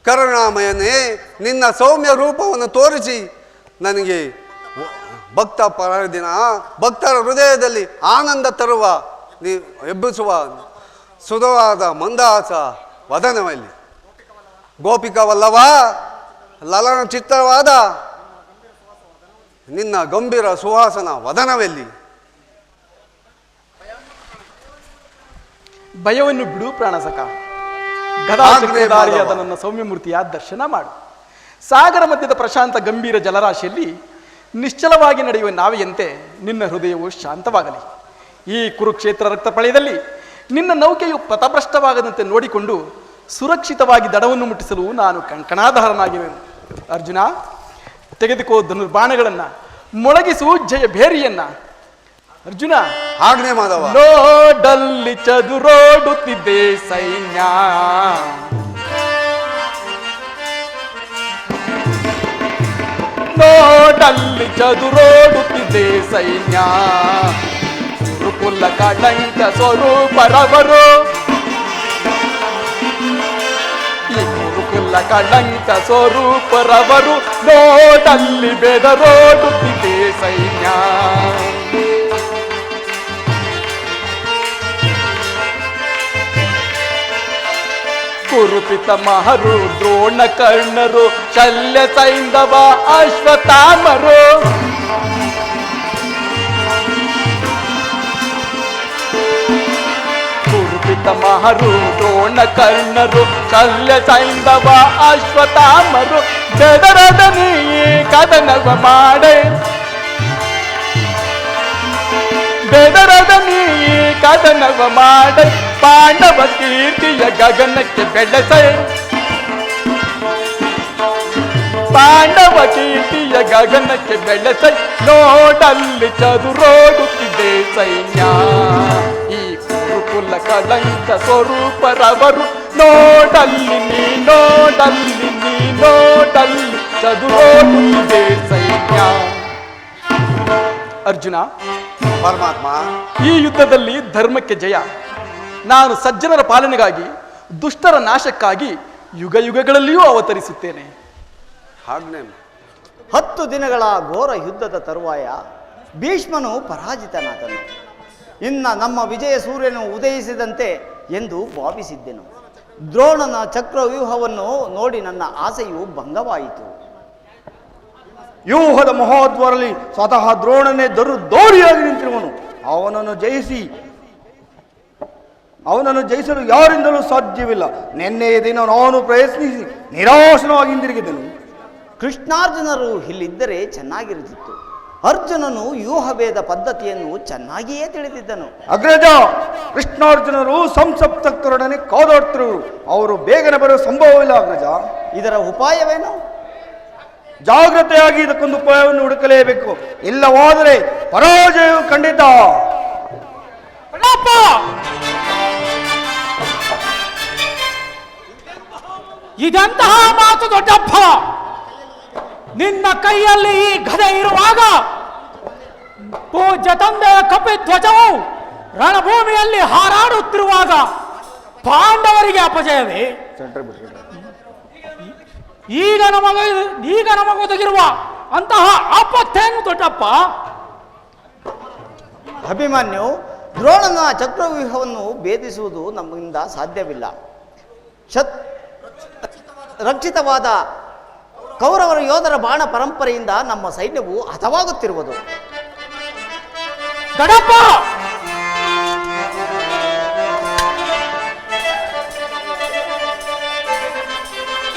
ಕರುಣಾಮಯನೇ ನಿನ್ನ ಸೌಮ್ಯ ರೂಪವನ್ನು ತೋರಿಸಿ ನನಗೆ ಭಕ್ತ ಪರದಿನ ಭಕ್ತರ ಹೃದಯದಲ್ಲಿ ಆನಂದ ತರುವ ಎಬ್ಬಿಸುವ ಸುಧವಾದ ಮಂದಹಾಸ ವದನವಲ್ಲಿ. ಗೋಪಿಕವಲ್ಲವ ಲಲನ ಚಿತ್ರವಾದ ನಿನ್ನ ಗಂಭೀರ ಸುಹಾಸನ ವದನವೆಲ್ಲಿ. ಭಯವನ್ನು ಬಿಡು ಪ್ರಾಣಸಕ. ಗದಾಚಕ್ರಧಾರಿಯಾದ ನನ್ನ ಸೌಮ್ಯಮೂರ್ತಿಯ ದರ್ಶನ ಮಾಡು. ಸಾಗರ ಮಧ್ಯದ ಪ್ರಶಾಂತ ಗಂಭೀರ ಜಲರಾಶಿಯಲ್ಲಿ ನಿಶ್ಚಲವಾಗಿ ನಡೆಯುವ ನಾವೆಯಂತೆ ನಿನ್ನ ಹೃದಯವು ಶಾಂತವಾಗಲಿ. ಈ ಕುರುಕ್ಷೇತ್ರ ರಕ್ತಪಳಯದಲ್ಲಿ ನಿನ್ನ ನೌಕೆಯು ಪಥಭ್ರಷ್ಟವಾಗದಂತೆ ನೋಡಿಕೊಂಡು ಸುರಕ್ಷಿತವಾಗಿ ದಡವನ್ನು ಮುಟ್ಟಿಸಲು ನಾನು ಕಂಕಣಾಧಾರನಾಗಿರುವೆನು. ಅರ್ಜುನ, ತೆಗೆದುಕೋ ಧನುರ್ಬಾಣಗಳನ್ನು, ಮೊಳಗಿಸು ಜಯ ಭೇರಿಯನ್ನ. ಅರ್ಜುನ, ಆಜ್ಞೆ ಮಾಧವ. ನೋಡಲ್ಲಿ ಚದುರೋಡುತ್ತಿದ್ದೆ ಸೈನ್ಯ. ನೋಡಲ್ಲಿ ಚದುರೋಡುತ್ತಿದ್ದೆ ಸೈನ್ಯ. ಗುರುಕುಲ ಕಳಂಕ ಸ್ವರೂಪರವರು. ಈ ಗುರುಕುಲ ಕಳಂಕ ಸ್ವರೂಪರವರು. ನೋಡಲ್ಲಿ ಬೆದರೋಡುತ್ತಿದ್ದೆ ಸೈನ್ಯ. ಕುರುಪಿತ ಮಹರು ದ್ರೋಣ ಕರ್ಣರು ಶಲ್ಯ ಸೈಂಧವ ಅಶ್ವತ್ಥಾಮರು. ಕುರುಪಿತ ಮಹರು ದ್ರೋಣ ಕರ್ಣರು ಶಲ್ಯ ಸೈಂಧವ ಅಶ್ವತ್ಥಾಮರು. ಬೆದರದ ನೀ ಕದನವ ಮಾಡೆ. ಬೆದರದ ನೀ ಕದನವ ಮಾಡೆ. ಪಾಂಡವ ಕೀರ್ತಿಯ ಗಗನಕ್ಕೆ ಬೆಳೆಸೆ. ಪಾಂಡವ ಕೀರ್ತಿಯ ಗಗನಕ್ಕೆ ಬೆಳೆಸೈ ನೋಡಲ್ಲಿ ಚದುರೋಡುತ್ತಿದೆ ಸೈನ್ಯ. ಈ ಕುರುಕುಲ ಕಳಂಕ ಸ್ವರೂಪರವರು ನೋಡಲ್ಲಿ ನೀ ನೋಡಲ್ಲಿ ನೀ ನೋಡಲ್ಲಿ ಚದುರೋಡುತ್ತಿದೆ ಸೈನ್ಯ. ಅರ್ಜುನ, ಪರಮಾತ್ಮ, ಈ ಯುದ್ಧದಲ್ಲಿ ಧರ್ಮಕ್ಕೆ ಜಯ. ನಾನು ಸಜ್ಜನರ ಪಾಲನೆಗಾಗಿ ದುಷ್ಟರ ನಾಶಕ್ಕಾಗಿ ಯುಗ ಯುಗಗಳಲ್ಲಿಯೂ ಅವತರಿಸುತ್ತೇನೆ. ಆಜ್ಞೆ. 10 ದಿನಗಳ ಘೋರ ಯುದ್ಧದ ತರುವಾಯ ಭೀಷ್ಮನು ಪರಾಜಿತನಾದನು. ಇನ್ನ ನಮ್ಮ ವಿಜಯ ಸೂರ್ಯನು ಉದಯಿಸಿದಂತೆ ಎಂದು ಭಾವಿಸಿದ್ದೆನು. ದ್ರೋಣನ ಚಕ್ರವ್ಯೂಹವನ್ನು ನೋಡಿ ನನ್ನ ಆಸೆಯು ಭಂಗವಾಯಿತು. ವ್ಯೂಹದ ಮಹೋದ್ವರಲ್ಲಿ ಸ್ವತಃ ದ್ರೋಣನೇ ದೋರಿಯಾಗಿ ನಿಂತಿರುವನು. ಅವನನ್ನು ಜಯಿಸಲು ಯಾರಿಂದಲೂ ಸಾಧ್ಯವಿಲ್ಲ. ನಿನ್ನೆಯ ದಿನ ನಾನು ಪ್ರಯತ್ನಿಸಿ ನಿರಾಶನವಾಗಿ ಹಿಂದಿರುಗಿದೆನು. ಕೃಷ್ಣಾರ್ಜುನರು ಇಲ್ಲಿದ್ದರೆ ಚೆನ್ನಾಗಿರುತ್ತಿತ್ತು. ಅರ್ಜುನನು ವ್ಯೂಹಭೇದ ಪದ್ಧತಿಯನ್ನು ಚೆನ್ನಾಗಿಯೇ ತಿಳಿದಿದ್ದನು. ಅಗ್ರಜ, ಕೃಷ್ಣಾರ್ಜುನರು ಸಂಸಪ್ತಕರೊಡನೆ ಕಾದಾಡ್ತಿರುವರು. ಅವರು ಬೇಗನೆ ಬರುವ ಸಂಭವವಿಲ್ಲ ಅಗ್ರಜ. ಇದರ ಉಪಾಯವೇನು? ಜಾಗ್ರತೆಯಾಗಿ ಇದಕ್ಕೊಂದು ಉಪಾಯವನ್ನು ಹುಡುಕಲೇಬೇಕು. ಇಲ್ಲವಾದರೆ ಪರಾಜಯವು ಖಂಡಿತ. ಇದಂತಹ ಮಾತು ದೊಡ್ಡಪ್ಪ. ನಿನ್ನ ಕೈಯಲ್ಲಿ ಈ ಗದೆ ಇರುವಾಗ ಪೂಜ್ಯ ತಂದೆಯ ಕಪಿಧ್ವಜವು ರಣಭೂಮಿಯಲ್ಲಿ ಹಾರಾಡುತ್ತಿರುವಾಗ ಪಾಂಡವರಿಗೆ ಅಪಜಯವೇ? ಈಗ ನಮಗೊದಗಿರುವ ಅಂತಹ ಆಪತ್ತೇನು ದೊಡ್ಡಪ್ಪ? ಅಭಿಮನ್ಯು, ದ್ರೋಣನ ಚಕ್ರವ್ಯೂಹವನ್ನು ಭೇದಿಸುವುದು ನಮ್ಮಿಂದ ಸಾಧ್ಯವಿಲ್ಲ. ರಕ್ಷಿತವಾದ ಕೌರವರ ಯೋಧರ ಬಾಣ ಪರಂಪರೆಯಿಂದ ನಮ್ಮ ಸೈನ್ಯವು ಹತವಾಗುತ್ತಿರುವುದು. ದೊಡ್ಡಪ್ಪ,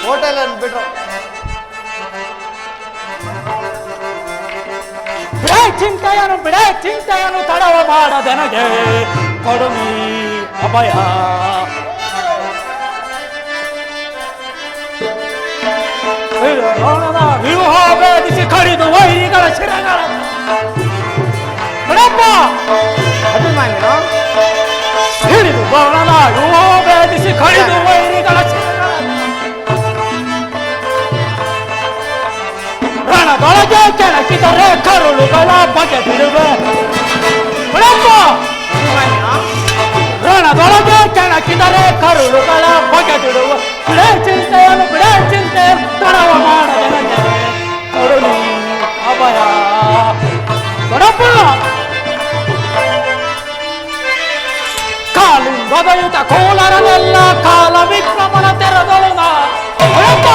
ಹೋಟೆಲ್ ಅನ್ನು ಬಿಟ್ರು. ಬಿಡೆ ಚಿಂತೆಯನ್ನು ತಡವ ಮಾಡದೆನಗೆ ಕೊಡುನಿ ಅಭಯ. ವ್ಯೂಹ ಭೇದಿಸಿ ಕಡಿದು ವೈರಿಗಳ ಶಿರಗಳ ಬಿಡಪ್ಪ. ಅಭಿಮನ್ಯು, ಹಿಡಿದು ಬಾಣನ ವ್ಯೂಹ ಭೇದಿಸಿ ಕಡಿದು ವೈರಿಗಳ ಶಿರಗಳ ರಣದೊಳಗೆ ಕೆಣಕಿದರೆ ಕರುಳುಗಳ ಬಗೆದಿರುವೆ. ಬಿಡಪ್ಪ, ರಣದೊಳಗೆ ಕೆಣಕಿದರೆ ಕರುಳುಗಳ ಬಗೆದಿಡುವ. ಬಿಡೆ ಚಿಂತೆಯನ್ನು ತಡವ ಮಾಡದೆನಗೆ ಕೊಡುನಿ ಅಭಯ. ಬಿಡಪ್ಪ, ಕಾಲಿಂದೊದಯುತ ಕೋಲರನೆಲ್ಲ ಕಾಲ ವಿಕ್ರಮನ ತೆರೆದಳು ನಾ. ಬಿಡಪ್ಪ,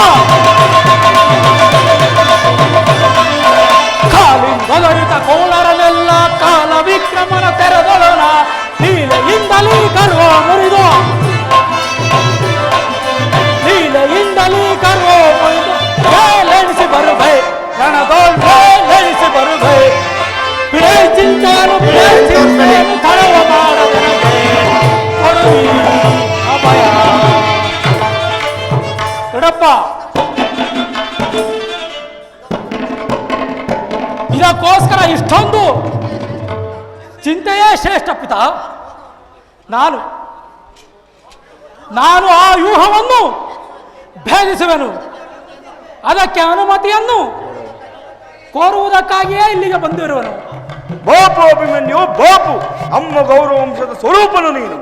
ಕಾಲಿಂದೊದಯುತ ಕೋಲರನೆಲ್ಲ ಕಾಲ ವಿಕ್ರಮನ ತೆರೆದಳು ನಾ. ಲೀಲೆಯಿಂದಲೀ ಗರ್ವ ಮುರಿದು ಮೇಲೆಣಿಸಿ ಬರುವೆ ರಣದೋಲ್ಮೆಣಿಸಿ ಬರುವೆ. ಬಿಡೆ ಚಿಂತೆಯನ್ನು ತಡವ ಮಾಡದೆನಗೆ ಕೊಡುನಿ ಅಭಯ. ದೊಡ್ಡಪ್ಪ, ಇದಕ್ಕೋಸ್ಕರ ಇಷ್ಟೊಂದು ಚಿಂತೆಯೇ ಶ್ರೇಷ್ಠ ಪಿತ. ನಾನು ಆ ವ್ಯೂಹವನ್ನು ಭೇದಿಸುವೆನು. ಅದಕ್ಕೆ ಅನುಮತಿಯನ್ನು ಕೋರುವುದಕ್ಕಾಗಿಯೇ ಇಲ್ಲಿಗೆ ಬಂದಿರುವನು. ಬಾಪು ಅಭಿಮನ್ಯು, ಬಾಪು. ಅಮ್ಮ ಗೌರವ ವಂಶದ ಸ್ವರೂಪನು ನೀನು.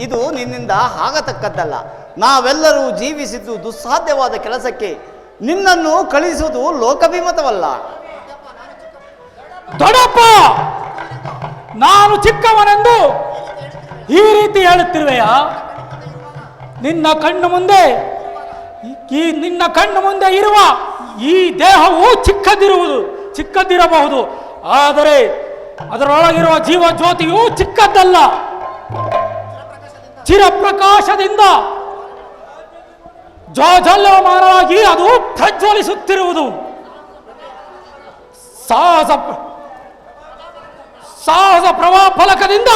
ಇದು ನಿನ್ನಿಂದ ಆಗತಕ್ಕದ್ದಲ್ಲ. ನಾವೆಲ್ಲರೂ ಜೀವಿಸಿದ್ದು ದುಸ್ಸಾಧ್ಯವಾದ ಕೆಲಸಕ್ಕೆ ನಿನ್ನನ್ನು ಕಳಿಸುವುದು ಲೋಕಭಿಮತವಲ್ಲ. ದೊಡ್ಡಪ್ಪ, ನಾನು ಚಿಕ್ಕವನೆಂದು ಈ ರೀತಿ ಹೇಳುತ್ತಿರುವೆಯಾ? ನಿನ್ನ ಕಣ್ಣು ಮುಂದೆ ಇರುವ ಈ ದೇಹವು ಚಿಕ್ಕದಿರಬಹುದು, ಆದರೆ ಅದರೊಳಗಿರುವ ಜೀವ ಜ್ಯೋತಿಯು ಚಿಕ್ಕದ್ದಲ್ಲ. ಚಿರಪ್ರಕಾಶದಿಂದ ಜಾಜಲ್ಯಮಾನವಾಗಿ ಅದು ಪ್ರಜ್ವಲಿಸುತ್ತಿರುವುದು. ಸಾಹಸ ಪ್ರಭಾ ಫಲಕದಿಂದ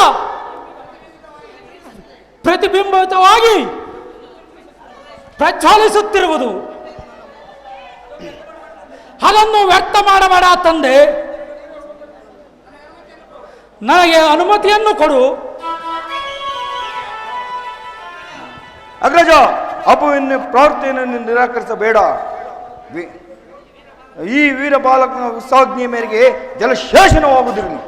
ಪ್ರತಿಬಿಂಬಿತವಾಗಿ ಪ್ರಜ್ವಲಿಸುತ್ತಿರುವುದು. ಅದನ್ನು ವ್ಯರ್ಥ ಮಾಡಬೇಡ ತಂದೆ. ನನಗೆ ಅನುಮತಿಯನ್ನು ಕೊಡು. ಅಗ್ರಜ, ಅಪ್ಪುವಿನ ಪ್ರಾರ್ಥನೆಯನ್ನು ನಿರಾಕರಿಸಬೇಡ. ಈ ವೀರ ಬಾಲಕನ ಉತ್ಸಾಜ್ಞೆಯ ಮೇರೆಗೆ ಜಲಶೇಷನವಾಗುವುದಿರಲಿ.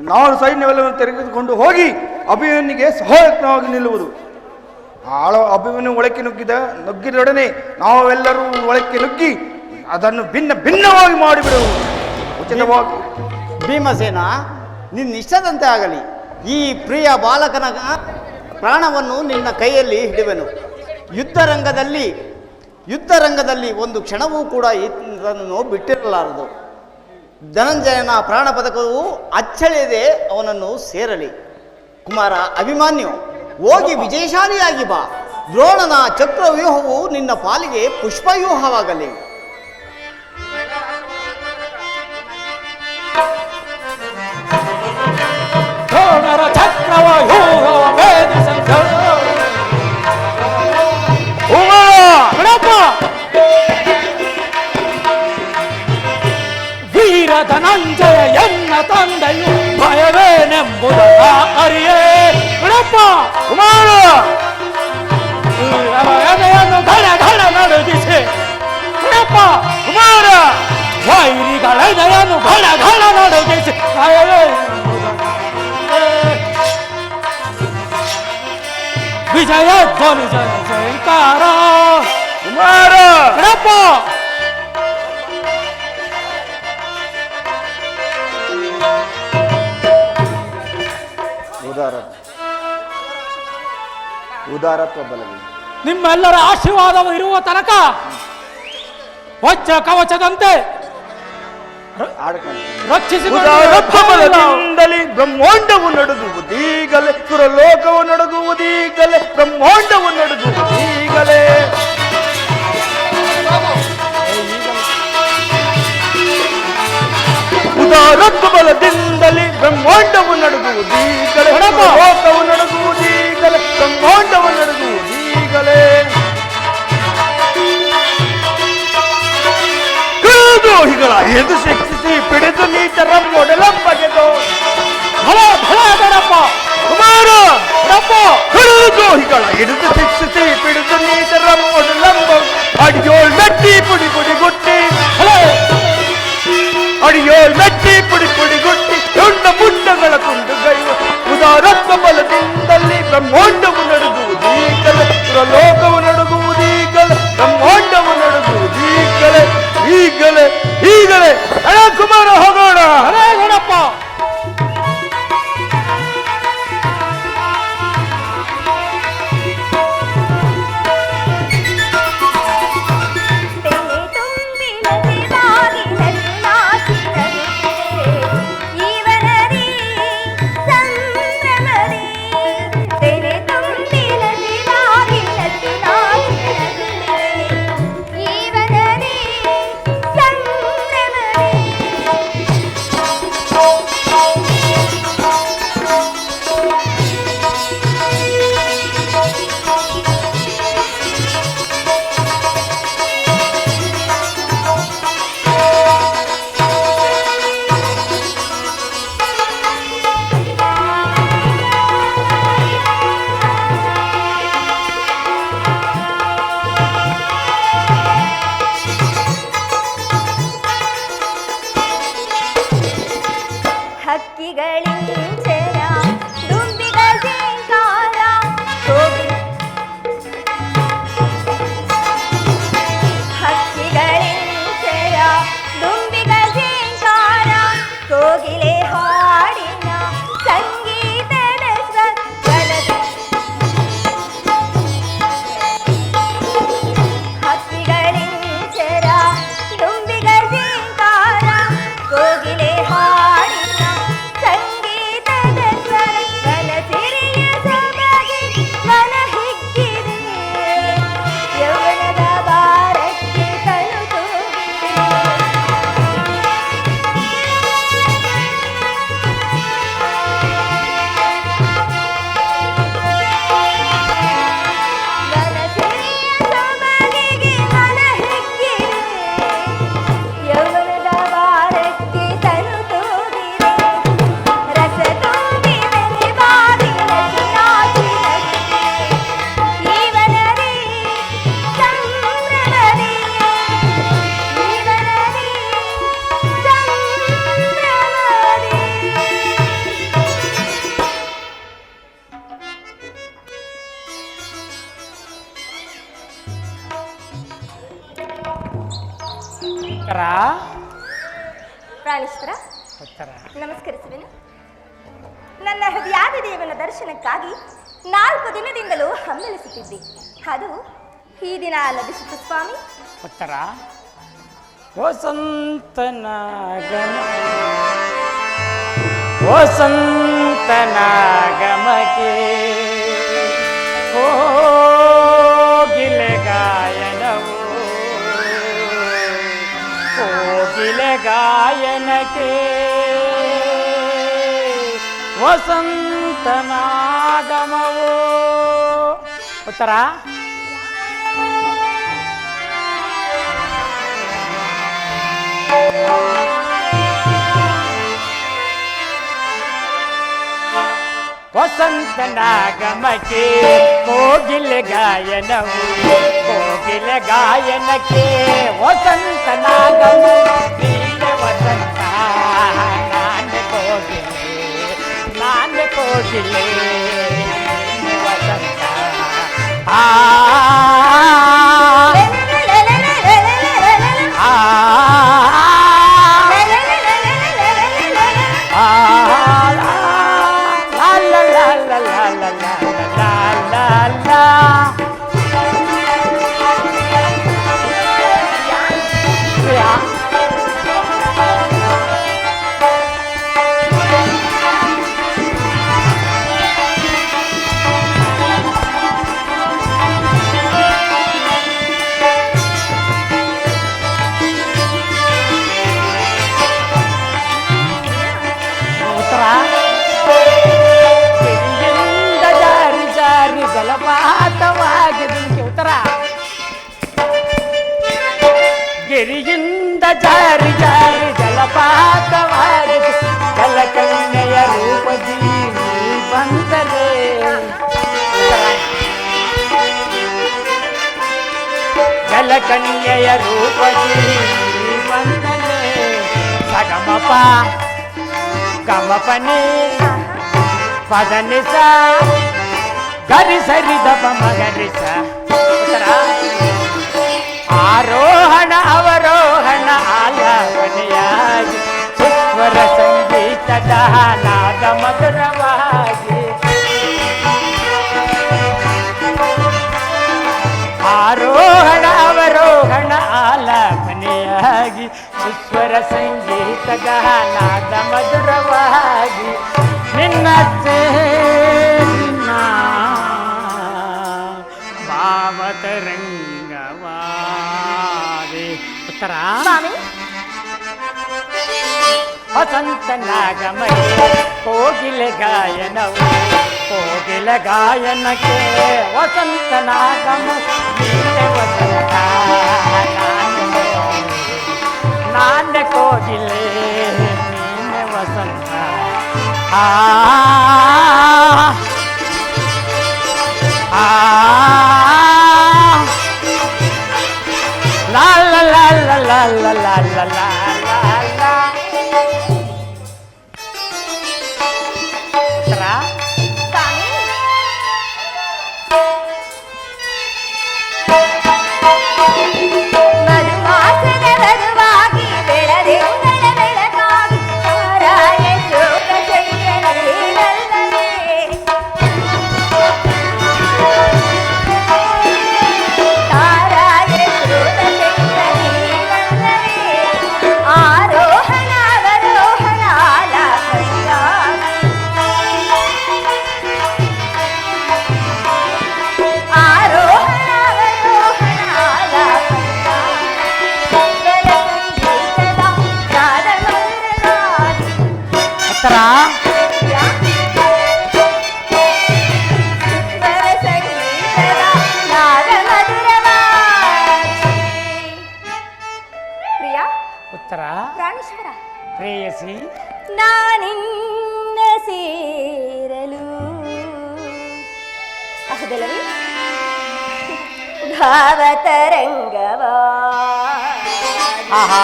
ನಾನು ಸೈನ್ಯವೆಲ್ಲವನ್ನು ತೆಗೆದುಕೊಂಡು ಹೋಗಿ ಅಭಿಮನ್ಯುಗೆ ಸಹಾಯಕನಾಗಿ ನಿಲ್ಲುವುದು. ಅಭಿಮನ್ಯು ಒಳಕ್ಕೆ ನುಗ್ಗಿದೊಡನೆ ನಾವೆಲ್ಲರೂ ಒಳಕ್ಕೆ ನುಗ್ಗಿ ಅದನ್ನು ಭಿನ್ನ ಭಿನ್ನವಾಗಿ ಮಾಡಿಬಿಡುವುದು ಉಚಿತವಾಗಿ. ಭೀಮಸೇನ, ನಿನ್ನ ಇಷ್ಟದಂತೆ ಆಗಲಿ. ಈ ಪ್ರಿಯ ಬಾಲಕನ ಪ್ರಾಣವನ್ನು ನಿನ್ನ ಕೈಯಲ್ಲಿ ಹಿಡಿವೆನು. ಯುದ್ಧರಂಗದಲ್ಲಿ ಒಂದು ಕ್ಷಣವೂ ಕೂಡ ಇದನ್ನು ಬಿಟ್ಟಿರಲಾರದು. ಧನಂಜಯನ ಪ್ರಾಣ ಪದಕವು ಅಚ್ಚಳಿಯದೆ ಅವನನ್ನು ಸೇರಲಿ. ಕುಮಾರ ಅಭಿಮನ್ಯು, ಹೋಗಿ ವಿಜಯಶಾಲಿಯಾಗಿ ಬಾ. ದ್ರೋಣನ ಚಕ್ರವ್ಯೂಹವು ನಿನ್ನ ಪಾಲಿಗೆ ಪುಷ್ಪವ್ಯೂಹವಾಗಲಿ. ದ್ರೋಣರ ಚಕ್ರವ್ಯೂಹ ವೀರ ಧನಂಜಯ ಎನ್ನ ತಂದೆಯು ಭಯವೇನೆಂಬುದನ್ನ ಅರಿಯೇ ಗಣಪ ಕುಮಾರ ಎದೆಯನ್ನು ಘನ ಘನ ನಡುಗಿಸಿ ಗಣಪ ಕುಮಾರ ವೈರಿಗಳ ಎದೆಯನ್ನು ಘನ ಘನ ನಡುಗಿಸಿ ವಿಜಯ ಧ್ವನಿ ಜಯ ಜಯಕಾರ ಕುಮಾರ ಗಣಪ. ಉದಾರತ್ವ ಬಲವಿ ನಿಮ್ಮೆಲ್ಲರ ಆಶೀರ್ವಾದವು ಇರುವ ತನಕ ವಜ್ರ ಕವಚದಂತೆ ಬಲದಿಂದಲೇ ಬ್ರಹ್ಮಾಂಡವು ನಡುಗುವುದೀಗಲೇ, ಸುರಲೋಕವು ನಡುಗುವುದೀಗಲೇ, ಬ್ರಹ್ಮಾಂಡವು ನಡುಗುವುದೀಗಲೇ. ಉದಾರತ್ವ ಬಲದಿಂದಲೇ ಬ್ರಹ್ಮಾಂಡವು ನಡುಗುವುದೀಗಲೇ, ಲೋಕವು ನಡುಗುವುದೀಗಲೇ, ಬ್ರಹ್ಮಾಂಡವು ನಡುಗುವುದೀಗಲೇ. ದ್ರೋಹಿಗಳ ಎದು ಶಿಕ್ಷಿಸಿ ಪಿಡಿದು ನೀಚರ ಮೊಡಲಂಬಗೆದು ಕುಮಾರ ದ್ರೋಹಿಗಳ ಹಿಡಿದು ಶಿಕ್ಷಿಸಿ ಪಿಡಿದು ನೀಚರ ಮೊಡಲಂಬ ಅಡಿಯೋಳ್ ಮೆಟ್ಟಿ ಪುಡಿ ಪುಡಿ ಗುಟ್ಟಿ ಅಡಿಯೋಳ್ ಮೆಟ್ಟಿ ಪುಡಿ ಪುಡಿ ಗುಟ್ಟಿ ದೊಡ್ಡ ಮುಂಡಗಳ ತುಂಡು ಗೈವ ಉದಾರತ್ವ ಬಲದಿಂದಲೇ ಬ್ರಹ್ಮಾಂಡವು ನಡುಗುವುದೀಗಲೇ, ಲೋಕವು ನಡುಗುವುದೀಗಲೇ, ಬ್ರಹ್ಮಾಂಡವು ನಡುಗುವುದೀಗಲೇ. ಈಗಲೇ ಅಣ್ಣ ಕುಮಾರ ಹೋಗೋಣ. ಹರೇ ಗಣಪ. ಸಂಭ್ರಮದಿ ಪ್ರಾಣೇಶ್ವರ ನಮಸ್ಕರಿಸುವೆನು. ನನ್ನ ಹೃದಯಾದಿ ದೇವನ ದರ್ಶನಕ್ಕಾಗಿ 4 ದಿನದಿಂದಲೂ ಹಮ್ಮಿಳಿಸುತ್ತಿದ್ದೆ. ಅದು ಈ ದಿನ ಲಭಿಸಿತು ಸ್ವಾಮಿ. ಉತ್ತರ ವಸಂತನಾಗಮಕ್ಕೆ ಕೋಗಿಲೆ ಗಾಯನವು ಕೋಗಿಲೆ ಗಾಯನಕ್ಕೆ ವಸಂತನಾಗಮವು. ಉತ್ತರ ವಸಂತನಾಗಮಕ್ಕೆ ಕೋಗಿಲೆ ಗಾಯನವು ಕೋಗಿಲೆ ಗಾಯನಕ್ಕೆ ವಸಂತನಾಗಮ ನೀನೆ ವಸಂತ ನಾನೆ ಕೋಗಿಲೆ ನೀನೆ ವಸಂತ. ಗಿರಿಯಿಂದ ಜಾರಿ ಜಾರಿ ಜಲಪಾತವಾಗಿದೆ ಜಲಕನ್ಯೆಯ ರೂಪದಿ ಬಂದರೆ ಜಲಕನ್ಯೆಯ ರೂಪದಿ ಬಂದರೆ ಸಗಮಪ ಗಮಪನೆ ಪದನಿಸ ಗರಿಸರಿ ದಪ ಮಗರಿಸ. ಆರೋಹಣ ಅವರೋಹಣ ಆಲಾಪನೆಯಾಗಿ ಸುಸ್ವರ ಸಂಗೀತದ ನಾದ ಮಧುರವಾಗಿ ಆರೋಹಣ ಅವರೋಹಣ ಆಲಾಪನೆಯಾಗಿ ಸುಸ್ವರ ಸಂಗೀತದ ನಾದ ಮಧುರವಾಗಿ ನಿನ್ನ ಭಾವತರಂಗವಾದೆ. ಉತ್ತರ ವಸಂತನಾಗಮಕ್ಕೆ ಕೋಗಿಲೆ ಗಾಯನವು ಕೋಗಿಲೆ ಗಾಯನಕ್ಕೆ ವಸಂತನಾಗಮ ನೀನೆ ವಸಂತ ನಾನೆ ಕೋಗಿಲೆ ನೀನೆ ವಸಂತ. La la la la la la la la la la. Tra. ಮಧುಮಾಸದವರುವಾಗಿ ಬೆಳದಿಂಗಳ ಬೆಳಕಾಗಿ ತಾರಾಯ ಶೋಕ ಉತ್ತರ ಪ್ರಾಣೇಶ್ವರ ಪ್ರೇಯಸಿ ನಾನಿನ್ನ ಸೇರಲು ಅಹದಲವಿ ಭಾವತರಂಗವಾ ಆಹಾ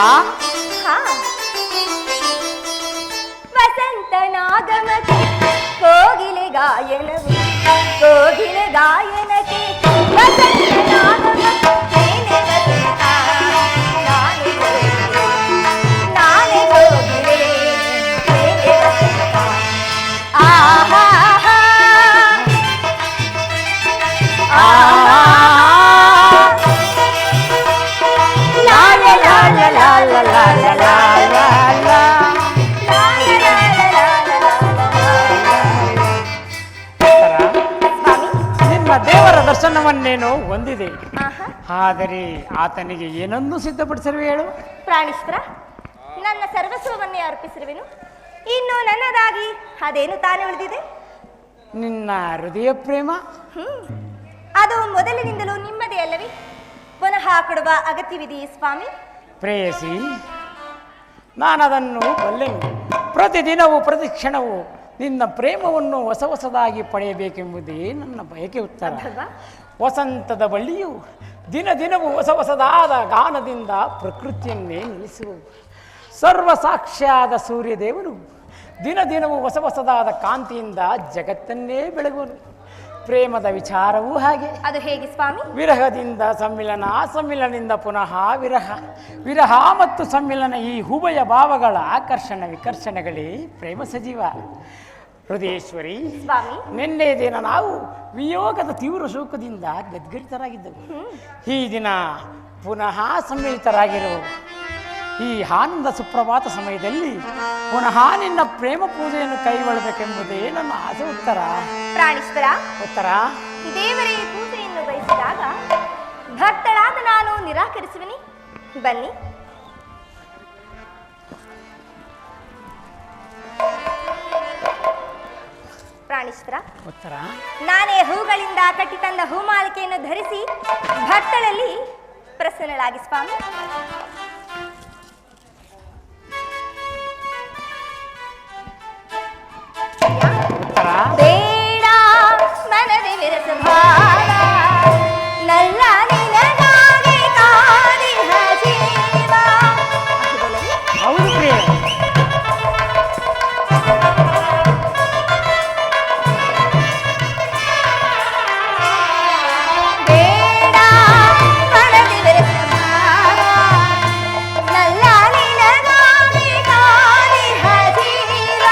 ವಸಂತನಾಗಮಕ್ಕೆ ಕೋಗಿಲೆ ಗಾಯನವು ಕೋಗಿಲೆ ಗಾಯನಕ್ಕೆ ವಸಂತನಾಗಮಕ್ಕೆ ನೀನೆ ವಸಂತ ನಾನೇ ಕೋಗಿಲೆ ಆದರೆ ಆತನಿಗೆ ಏನನ್ನು ಸಿದ್ಧಪಡಿಸಿರುವೆ ಹೇಳು. ಪ್ರಾಣೇಶ್ವರ, ನನ್ನ ಸರ್ವಸ್ವವನ್ನೇ ಅರ್ಪಿಸಿರುವೆನು. ಇನ್ನು ನನ್ನದಾಗಿ ಅದೇನು ತಾನೇ ಉಳಿದಿದೆ? ನಿನ್ನ ಹೃದಯ ಪ್ರೇಮ. ಅದು ಮೊದಲಿನಿಂದಲೂ ನಿಮ್ಮದೇ ಅಲ್ಲವೇ? ಪುನಃ ಕೊಡುವ ಅಗತ್ಯವಿದೆಯೇ ಸ್ವಾಮಿ? ಪ್ರೇಯಸಿ, ನಾನದನ್ನು ಬಲ್ಲೆನು. ಪ್ರತಿದಿನವೂ ಪ್ರತಿ ಕ್ಷಣವೂ ನಿನ್ನ ಪ್ರೇಮವನ್ನು ಹೊಸ ಹೊಸದಾಗಿ ಪಡೆಯಬೇಕೆಂಬುದೇ ನನ್ನ ಬಯಕೆ. ಉತ್ತರ. ವಸಂತದ ಬಳ್ಳಿಯು ದಿನ ದಿನವೂ ಹೊಸ ಹೊಸದಾದ ಗಾನದಿಂದ ಪ್ರಕೃತಿಯನ್ನೇ ನಿಲ್ಲಿಸುವುದು. ಸರ್ವಸಾಕ್ಷಿಯಾದ ಸೂರ್ಯದೇವರು ದಿನ ದಿನವೂ ಹೊಸ ಹೊಸದಾದ ಕಾಂತಿಯಿಂದ ಜಗತ್ತನ್ನೇ ಬೆಳಗುವನು. ಪ್ರೇಮದ ವಿಚಾರವೂ ಹಾಗೆ. ಅದು ಹೇಗೆ ಸ್ವಾಮಿ? ವಿರಹದಿಂದ ಸಮ್ಮಿಲನ, ಸಮ್ಮಿಲನದಿಂದ ಪುನಃ ವಿರಹ, ವಿರಹ ಮತ್ತು ಸಮ್ಮಿಲನ, ಈ ಉಭಯ ಭಾವಗಳ ಆಕರ್ಷಣ ವಿಕರ್ಷಣೆಗಳೇ ಪ್ರೇಮ ಸಜೀವ. ಹೃದಯೇಶ್ವರಿ, ನಿನ್ನೆ ದಿನ ನಾವು ವಿಯೋಗದ ತೀವ್ರ ಶೋಕದಿಂದ ಗದ್ಗರಿತರಾಗಿದ್ದೆವು. ಈ ದಿನ ಪುನಃ ಸಮ್ಮಿಳಿತರಾಗಿರುವು. ಈ ಆನಂದ ಸುಪ್ರಭಾತ ಸಮಯದಲ್ಲಿ ಪುನಃ ನಿನ್ನ ಪ್ರೇಮ ಪೂಜೆಯನ್ನು ಕೈಗೊಳ್ಳಬೇಕೆಂಬುದೇ ನನ್ನ ಆಸೆ. ಉತ್ತರ. ಪ್ರಾಣೇಶ್ವರ, ಉತ್ತರ. ದೇವರೇ ಪೂಜೆಯನ್ನು ಬಯಸಿದಾಗ ಭಕ್ತಳಾದ ನಾನು ನಿರಾಕರಿಸುವೆನಿ? ಬನ್ನಿ. ಪ್ರಾಣೇಶ್ವರ, ಉತ್ತರ. ನಾನೇ ಹೂಗಳಿಂದ ಕಟ್ಟಿ ತಂದ ಹೂಮಾಲಿಕೆಯನ್ನು ಧರಿಸಿ ಭಕ್ತಳಲ್ಲಿ ಪ್ರಸನ್ನಳಾಗಿ ಸ್ವಾಮಿ. ಉತ್ತರ. ಬೇಡ ಮನದಿ ವಿರಸ ಭಾವ, ನಲ್ಲ ನಿನಗಾಗಿ ಕಾದಿಹ ಜೀವ. ಹೌದು ಪ್ರಿಯ. ಬೇಡ ಮನದಿ ವಿರಸ ಭಾವ, ನಲ್ಲ ನಿನಗಾಗಿ ಕಾದಿಹ ಜೀವ.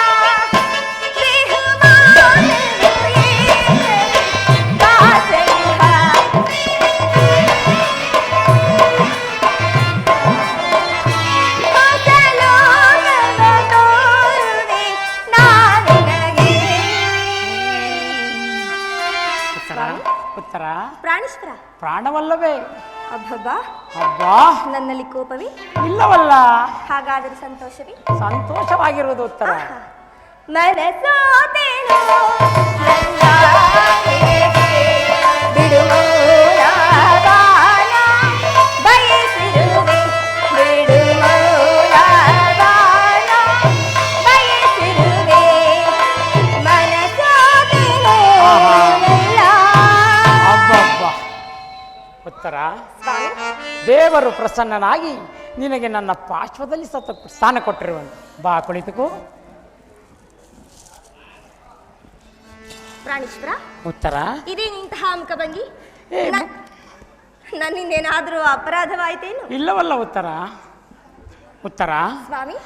ಉತ್ತರ. ಪ್ರಾಣೇಶ್ವರ, ಪ್ರಾಣವಲ್ಲವೇ? ಅಬ್ಬಬ್ಬಾ, ಅಬ್ಬಾ, ನನ್ನಲ್ಲಿ ಕೋಪವೇ ಇಲ್ಲವಲ್ಲ. ಹಾಗಾದರೆ ಸಂತೋಷವೇ? ಸಂತೋಷವಾಗಿರುವುದು. ಉತ್ತರ. ಮನಸೋತೆನು ಬಿಡುಮೂಲ ಬಾಣ, ಬಯಸಿರುವೆ ಬಿಡುಮೂಲ ಬಾಣ, ಬಯಸಿರುವೆ ಮನಸೋತೆನು ಎಲ್ಲ. ಅಬ್ಬಬ್ಬ. ಉತ್ತರ. ದೇವರು ಪ್ರಸನ್ನನಾಗಿ ನಿನಗೆ ನನ್ನ ಪಾರ್ಶ್ವದಲ್ಲಿ ಸ್ಥಾನ ಕೊಟ್ಟಿರುವನು. ಬಾ, ಕುಳಿತುಕೋ. ಪ್ರಾಣೇಶ್ವರ, ಉತ್ತರ. ಇದೇನಿಂತಹ ಮುಖಭಂಗಿ? ನನ್ನಿಂದೇನಾದರೂ ಅಪರಾಧವಾಯಿತೇನು? ಇಲ್ಲವಲ್ಲ. ಉತ್ತರ. ಉತ್ತರ. ಸ್ವಾಮಿ,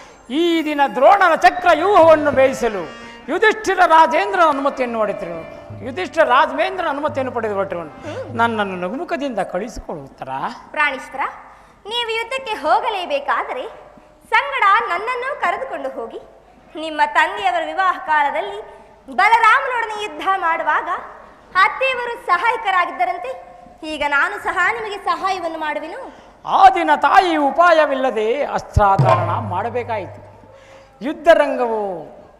ಈ ದಿನ ದ್ರೋಣನ ಚಕ್ರ ವ್ಯೂಹವನ್ನು ಬೇಯಿಸಲು ಯುಧಿಷ್ಠಿರ ರಾಜೇಂದ್ರ ಅನುಮತಿಯನ್ನು ಹೊಡೆತಿರುವನು. ಯುಧಿಷ್ಠಿರ ರಾಜೇಂದ್ರ ಅನುಮತಿಯನ್ನು ಪಡೆದುಕೊಟ್ಟಿರುವನು. ನನ್ನನ್ನು ನಗುಮುಖದಿಂದ ಕಳಿಸಿಕೊಡು. ಉತ್ತರ. ಪ್ರಾಣೇಶ್ವರ, ನೀವು ಯುದ್ಧಕ್ಕೆ ಹೋಗಲೇಬೇಕಾದರೆ ಸಂಗಡ ನನ್ನನ್ನು ಕರೆದುಕೊಂಡು ಹೋಗಿ. ನಿಮ್ಮ ತಂದೆಯವರ ವಿವಾಹ ಕಾಲದಲ್ಲಿ ಬಲರಾಮನೊಡನೆ ಯುದ್ಧ ಮಾಡುವಾಗ ಅತ್ತೆಯವರು ಸಹಾಯಕರಾಗಿದ್ದರಂತೆ. ಈಗ ನಾನು ಸಹ ನಿಮಗೆ ಸಹಾಯವನ್ನು ಮಾಡುವೆನು. ಆ ದಿನ ತಾಯಿ ಉಪಾಯವಿಲ್ಲದೆ ಅಸ್ತ್ರಾಧಾರಣ ಮಾಡಬೇಕಾಯಿತು. ಯುದ್ಧರಂಗವು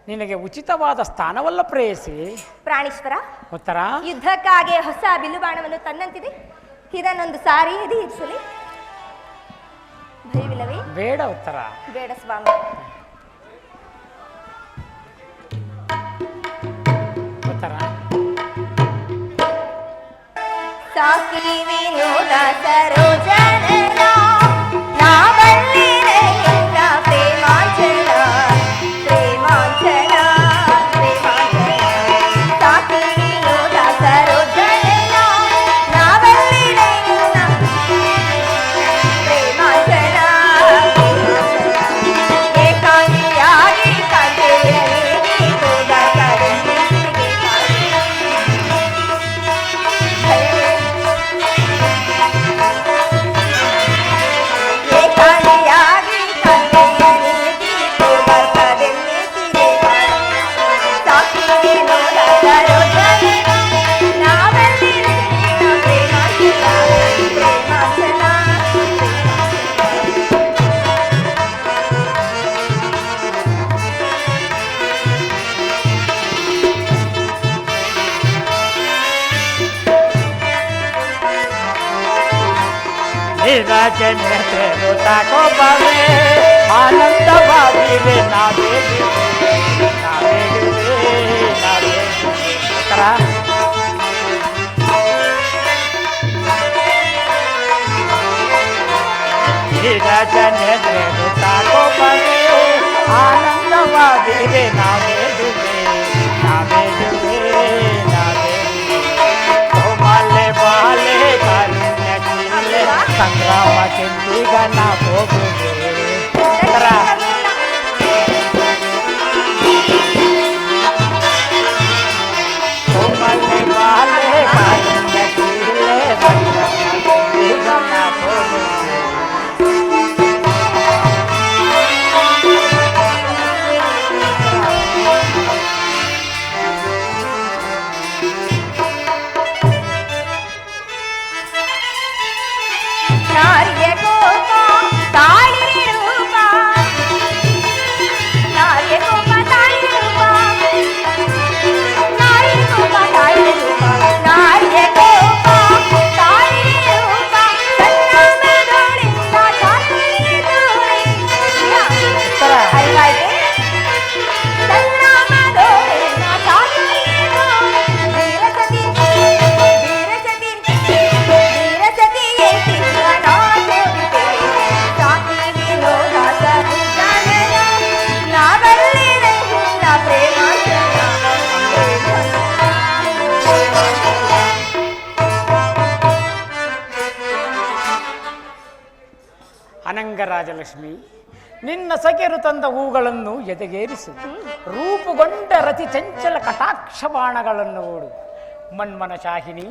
ನಿನಗೆ ಉಚಿತವಾದ ಸ್ಥಾನವಲ್ಲ ಪ್ರೇಯಸಿ. ಪ್ರಾಣೇಶ್ವರ, ಉತ್ತರ. ಯುದ್ಧಕ್ಕಾಗಿ ಹೊಸ ಬಿಲ್ಲುಬಾಣವನ್ನು ತಂದಂತಿದೆ. ಇದನ್ನೊಂದು ಸಾರಿ ಇರಿಸಲಿ. ಭಯವಿಲ್ಲವೇ? ಬೇಡ. ಉತ್ತರ. ಬೇಡ ಸ್ವಾಮಿ. ಉತ್ತರ. ಸಾಕಿ ವಿನೋದ ಸರೋಜನನ ನಾವಲ್ಲಿನ ಪ್ರೇಮಾಂಚನ ಪ್ರೇಮಾಂಚನ ಪ್ರೇಮಾಂಚನ. ಸಾಕಿ ವಿನೋದ ಸರೋಜನನ ನಾವಲ್ಲಿನ ಪ್ರೇಮಾಂಚನ ಏಕಾಂಗಿಯಾಗಿ ಕಂಡೆಯಲಿ ಹೋದ ಕರೆಗೆ ಜನತೆರು ತಾಕೋಪವೇ ಆನಂದವಾಗಿವೆ ನಾವೇ ಈಗ ಜನತೆರು ತಾಕೋಪವೇ ಆನಂದವಾಗಿವೆ ನಾವೇ ಕೋಮಲೆ ಬಾಲೆ ಕಾರುಣ್ಯ ಜಿಲ್ಲೆ ಸಂಗ್ರಾಮ ಕೆಂದಿಗ ನಾ ಹೋಗುವೆ ಕೋಮಲೆ ಬಾಲೆ ಕಾರುಣ್ಯ ಜಿಲ್ಲೆ ಸಂಗ್ರಾಮ ಕೆಂದಿಗ ನಾ ಹೋಗುವೆ ಅನಂಗರಾಜಲಕ್ಷ್ಮಿ, ನಿನ್ನ ಸಖಿಯರು ತಂದ ಹೂಗಳನ್ನು ಎದೆಗೇರಿಸು. ರೂಪುಗೊಂಡ ರತಿ ಚಂಚಲ ಕಟಾಕ್ಷ ಬಾಣಗಳನ್ನು ಓಡು. ಮನ್ಮನ ಶಾಹಿನಿ,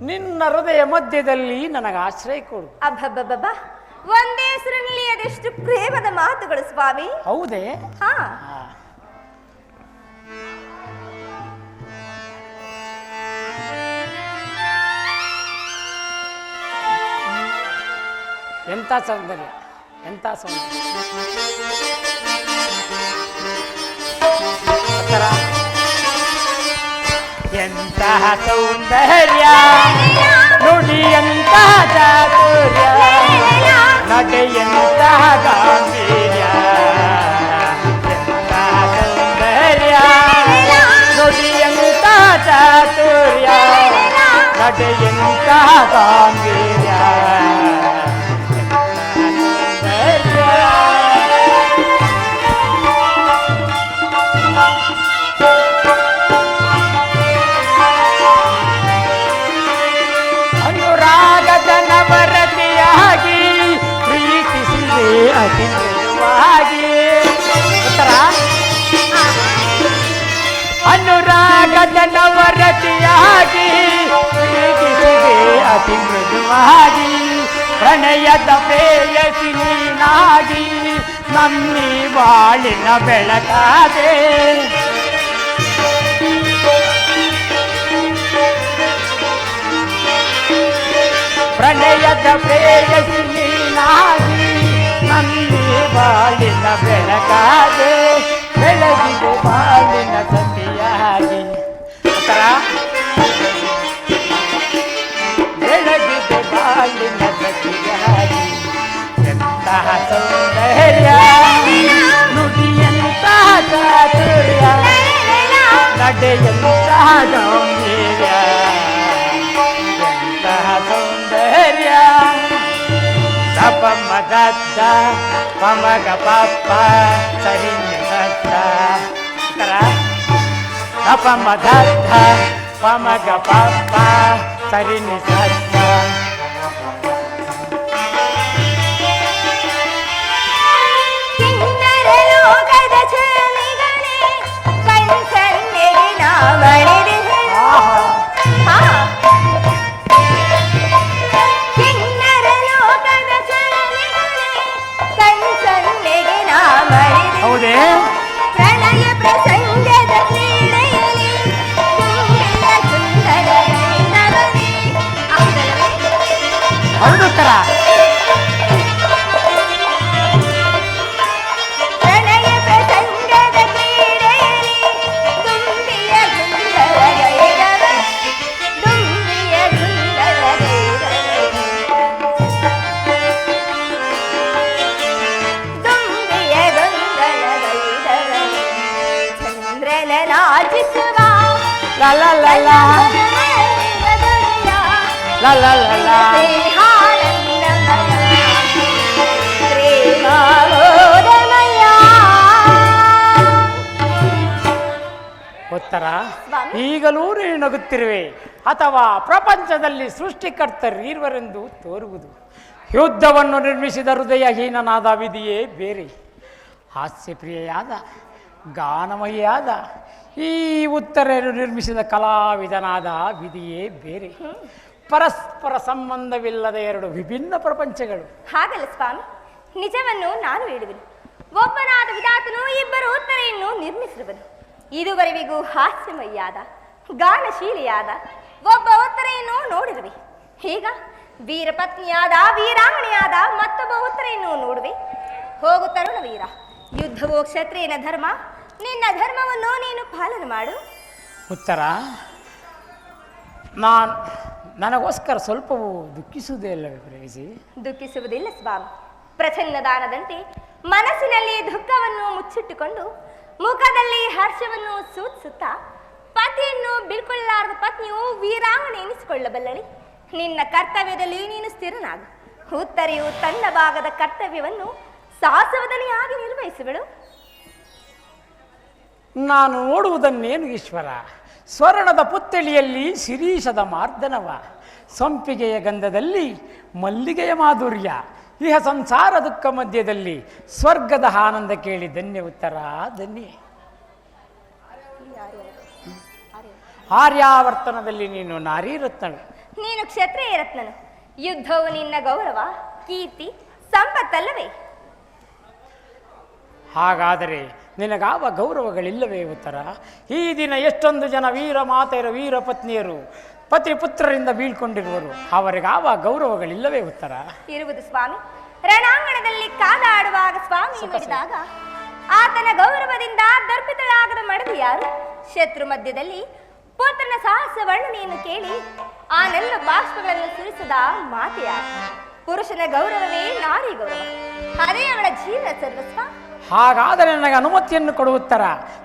ನಿನ್ನ ಹೃದಯ ಮಧ್ಯದಲ್ಲಿ ನನಗೆ ಆಶ್ರಯ ಕೊಡು. ಅಬ್ಬಬ್ಬಬ್ಬ, ಒಂದೇ ಹೆಸರಿನಲ್ಲಿ ಅದೆಷ್ಟು ಪ್ರೇಮದ ಮಾತುಗಳು ಸ್ವಾಮಿ. ಹೌದೇ? ಹಾ, ಎಂಥ ಸೌಂದರ್ಯ, ಎಂಥ ಸೌಂದರ್ಯ. ಎಂತಹ ಸೌಂದರ್ಯ, ನುಡಿಯಂತಹ ಚಾತುರ್ಯ, ನಡೆಯಂತಹ ಗಾಂಭೀರ್ಯ. ಎಂತಹ ಸೌಂದರ್ಯ, ನುಡಿಯಂತಹ ಚಾತುರ್ಯ, ನಡೆಯಂತಹ ಗಾಂಭೀರ್ಯ. ಅನುರಾಗದ ನವರತಿಯಾಗಿ ಪ್ರೀತಿಸಿದೆ ಅತಿ ಮೃದುವಾಗಿ. ಅನುರಾಗದ ನವರತಿಯಾಗಿ ಪ್ರೀತಿಸಿದೆ ಅತಿ ಮೃದುವಾಗಿ. ಪ್ರಣಯದ ಪ್ರೇಯಸಿ ನೀನಾಗಿ ನಮ್ಮಿ ಬಾಳಿನ ಬೆಳಕಾದೆ. ಪ್ರಣಯದ ಪ್ರೇಯಸಿ ನೀನಾಗಿ ನಮ್ಮಿ ಬಾಳಿನ ಬೆಳಕಾದೆ. ಬೆಳಗಿದೆ ಬಾಳಿನ ಸತಿಯಾಗಿ. ಬೆಳಗಿದೆ ಬಾಳಿನ ಸತಿಯಾಗಿ. ಎಂತಹ ಸೌಂದರ್ಯ, ನುಡಿಯಂತಹ ಚಾತುರ್ಯ, ನಡೆಯಂತಹ ಗೌಂಭೀರ್ಯ. ಎಂತಹ ಸೌಂದರ್ಯ. ಸಪಮ ದತ್ತ ಪಮಗ ಪಪ್ಪ ಸರಿನ ದತ್ತ. ಸಪಮ ದತ್ತ ಪಮಗ ಪಪ್ಪ ಸರಿನ ದತ್ತ. ಕಿನ್ನರ ಲೋಕದ ಚಲಿಗಳೇ ಕಣ್ಸನ್ನೆಗೆ ನಾವಳೆದಿಹೆ. ಕಿನ್ನರ ಲೋಕದ ಚಲಿಗಳೇ ಕಣ್ಸನ್ನೆಗೆ ನಾವಳೆದಿಹೆ. ಹೌದೇ? ಪ್ರಣಯ ಪ್ರಸಂಗದ ಕ್ರೀಡೆಯಲ್ಲಿ ತುಂಬಿದ ಸುಂದರ ಗೈನವನೇ. ಹೌದು ತರ. ಪ್ರಣಯ ಪ್ರಸಂಗದ ಕ್ರೀಡೆಯಲ್ಲಿ ತುಂಬಿಯ ಸುಂದರ ಗೈನವ, ತುಂಬಿಯ ಸುಂದರ ಗೈನವ. ರಾಜಿಸುವ ಲಾ ಲಾ ಲಾ ಲಾ ಲಾ ಲಾ ಲಾ ಲಾ ಉತ್ತರ, ಈಗಲೂ ನೀನು ನಗುತ್ತಿರುವೆ ಅಥವಾ ಪ್ರಪಂಚದಲ್ಲಿ ಸೃಷ್ಟಿಕರ್ತರಿರುವರೆಂದು ತೋರುವುದು? ಯುದ್ಧವನ್ನು ನಿರ್ಮಿಸಿದ ಹೃದಯಹೀನನಾದ ವಿಧಿಯೇ ಬೇರೆ, ಹಾಸ್ಯಪ್ರಿಯೆಯಾದ ಗಾನಮಯಿಯಾದ ಈ ಉತ್ತರೆಯನ್ನು ನಿರ್ಮಿಸಿದ ಕಲಾವಿದನಾದ ವಿಧಿಯೇ ಬೇರೆ. ಪರಸ್ಪರ ಸಂಬಂಧವಿಲ್ಲದ ಎರಡು ವಿಭಿನ್ನ ಪ್ರಪಂಚಗಳು. ಹಾಗಲ್ಲ ಸ್ವಾಮಿ, ನಿಜವನ್ನು ನಾನು ಹೇಳುವೆನು. ಒಬ್ಬನಾದ ವಿಧಾತನು ಇಬ್ಬರು ಉತ್ತರೆಯನ್ನು ನಿರ್ಮಿಸಿರುವನು. ಇದುವರೆವಿಗೂ ಹಾಸ್ಯಮಯ್ಯಾದ ಗಾನಶೀಲಿಯಾದ ಒಬ್ಬ ಉತ್ತರೆಯನ್ನು ನೋಡಿರುವೆ. ಈಗ ವೀರಪತ್ನಿಯಾದ ವೀರಾಂಗಣೆಯಾದ ಮತ್ತೊಬ್ಬ ಉತ್ತರೆಯನ್ನು ನೋಡುವೆ. ಹೋಗು ತರುಣ ವೀರ, ಯುದ್ಧವೋ ಕ್ಷತ್ರಿಯನ ಧರ್ಮ, ನಿನ್ನ ಧರ್ಮವನ್ನು ನೀನು ಪಾಲನೆ ಮಾಡು. ಉತ್ತರ, ನನಗೋಸ್ಕರ ಸ್ವಲ್ಪವೂ ದುಃಖಿಸುವುದೇ ಇಲ್ಲವೇ ಪ್ರೇಮಿಸಿ? ದುಃಖಿಸುವುದಿಲ್ಲ ಸ್ವಾಮಿ. ಪ್ರಚನ್ನ ದಾನದಂತೆ ಮನಸ್ಸಿನಲ್ಲಿ ದುಃಖವನ್ನು ಮುಚ್ಚಿಟ್ಟುಕೊಂಡು ಮುಖದಲ್ಲಿ ಹರ್ಷವನ್ನು ಸೂಚಿಸುತ್ತಾ ಪತಿಯನ್ನು ಬೀಳ್ಕೊಳ್ಳಲಾರದ ಪತ್ನಿಯು ವೀರಾಂಗಣೆ ಎನಿಸಿಕೊಳ್ಳಬಲ್ಲಳಿ. ನಿನ್ನ ಕರ್ತವ್ಯದಲ್ಲಿ ನೀನು ಸ್ಥಿರನಾಗು. ಉತ್ತರೆಯು ತನ್ನ ಭಾಗದ ಕರ್ತವ್ಯವನ್ನು ಸಾಹಸವದನೆಯಾಗಿ ನಿರ್ವಹಿಸುವಳು. ನಾನು ನೋಡುವುದನ್ನೇನು ಈಶ್ವರ? ಸ್ವರ್ಣದ ಪುತ್ಥಳಿಯಲ್ಲಿ ಶಿರೀಷದ ಮಾರ್ದನವ, ಸಂಪಿಗೆಯ ಗಂಧದಲ್ಲಿ ಮಲ್ಲಿಗೆಯ ಮಾಧುರ್ಯ, ಇಹ ಸಂಸಾರ ದುಃಖ ಮಧ್ಯದಲ್ಲಿ ಸ್ವರ್ಗದ ಆನಂದ ಕೇಳಿ ಧನ್ಯ ಉತ್ತರ ಧನ್ಯ. ಆರ್ಯಾವರ್ತನದಲ್ಲಿ ನೀನು ನಾರಿ ರತ್ನಳು, ನೀನು ಕ್ಷತ್ರಿಯ ರತ್ನನು. ಯುದ್ಧವು ನಿನ್ನ ಗೌರವ, ಕೀರ್ತಿ, ಸಂಪತ್ತಲ್ಲವೇ? ಹಾಗಾದರೆ ನಿನಗಾವ ಗೌರವಗಳಿಲ್ಲವೇ ಉತ್ತರ? ಈ ದಿನ ಎಷ್ಟೊಂದು ಜನ ವೀರ ಮಾತೆಯರು ವೀರ ಪತ್ನಿಯರು ಪತಿ ಪುತ್ರರಿಂದ ಬೀಳ್ಕೊಂಡಿರುವರು, ಅವರಿಗಾವ ಗೌರವಗಳಿಲ್ಲವೇ ಉತ್ತರ? ಇರುವುದು ಸ್ವಾಮಿ. ರಣಾಂಗಣದಲ್ಲಿ ಕಾದಾಡುವಾಗ ಸ್ವಾಮಿ ನೋಡಿದಾಗ ಆತನ ಗೌರವದಿಂದ ದರ್ಪಿತಳಾಗದ ಮಡದಿ ಯಾರು? ಶತ್ರು ಮಧ್ಯದಲ್ಲಿ ಪುತ್ರನ ಸಾಹಸ ವರ್ಣನೆಯನ್ನು ಕೇಳಿ ಆ ನೆಲ್ಲ ಬಾಷ್ಪಗಳನ್ನು ಸುರಿಸದ ಮಾತೆ ಯಾರು? ಪುರುಷನ ಗೌರವವೇ ನಾರಿ ಗೌರವ, ಅದೇ ಅವಳ ಜೀವನ ಸರ್ವಸ್ವ. ಹಾಗಾದರೆ ನನಗೆ ಅನುಮತಿಯನ್ನು ಕೊಡುತ್ತರ?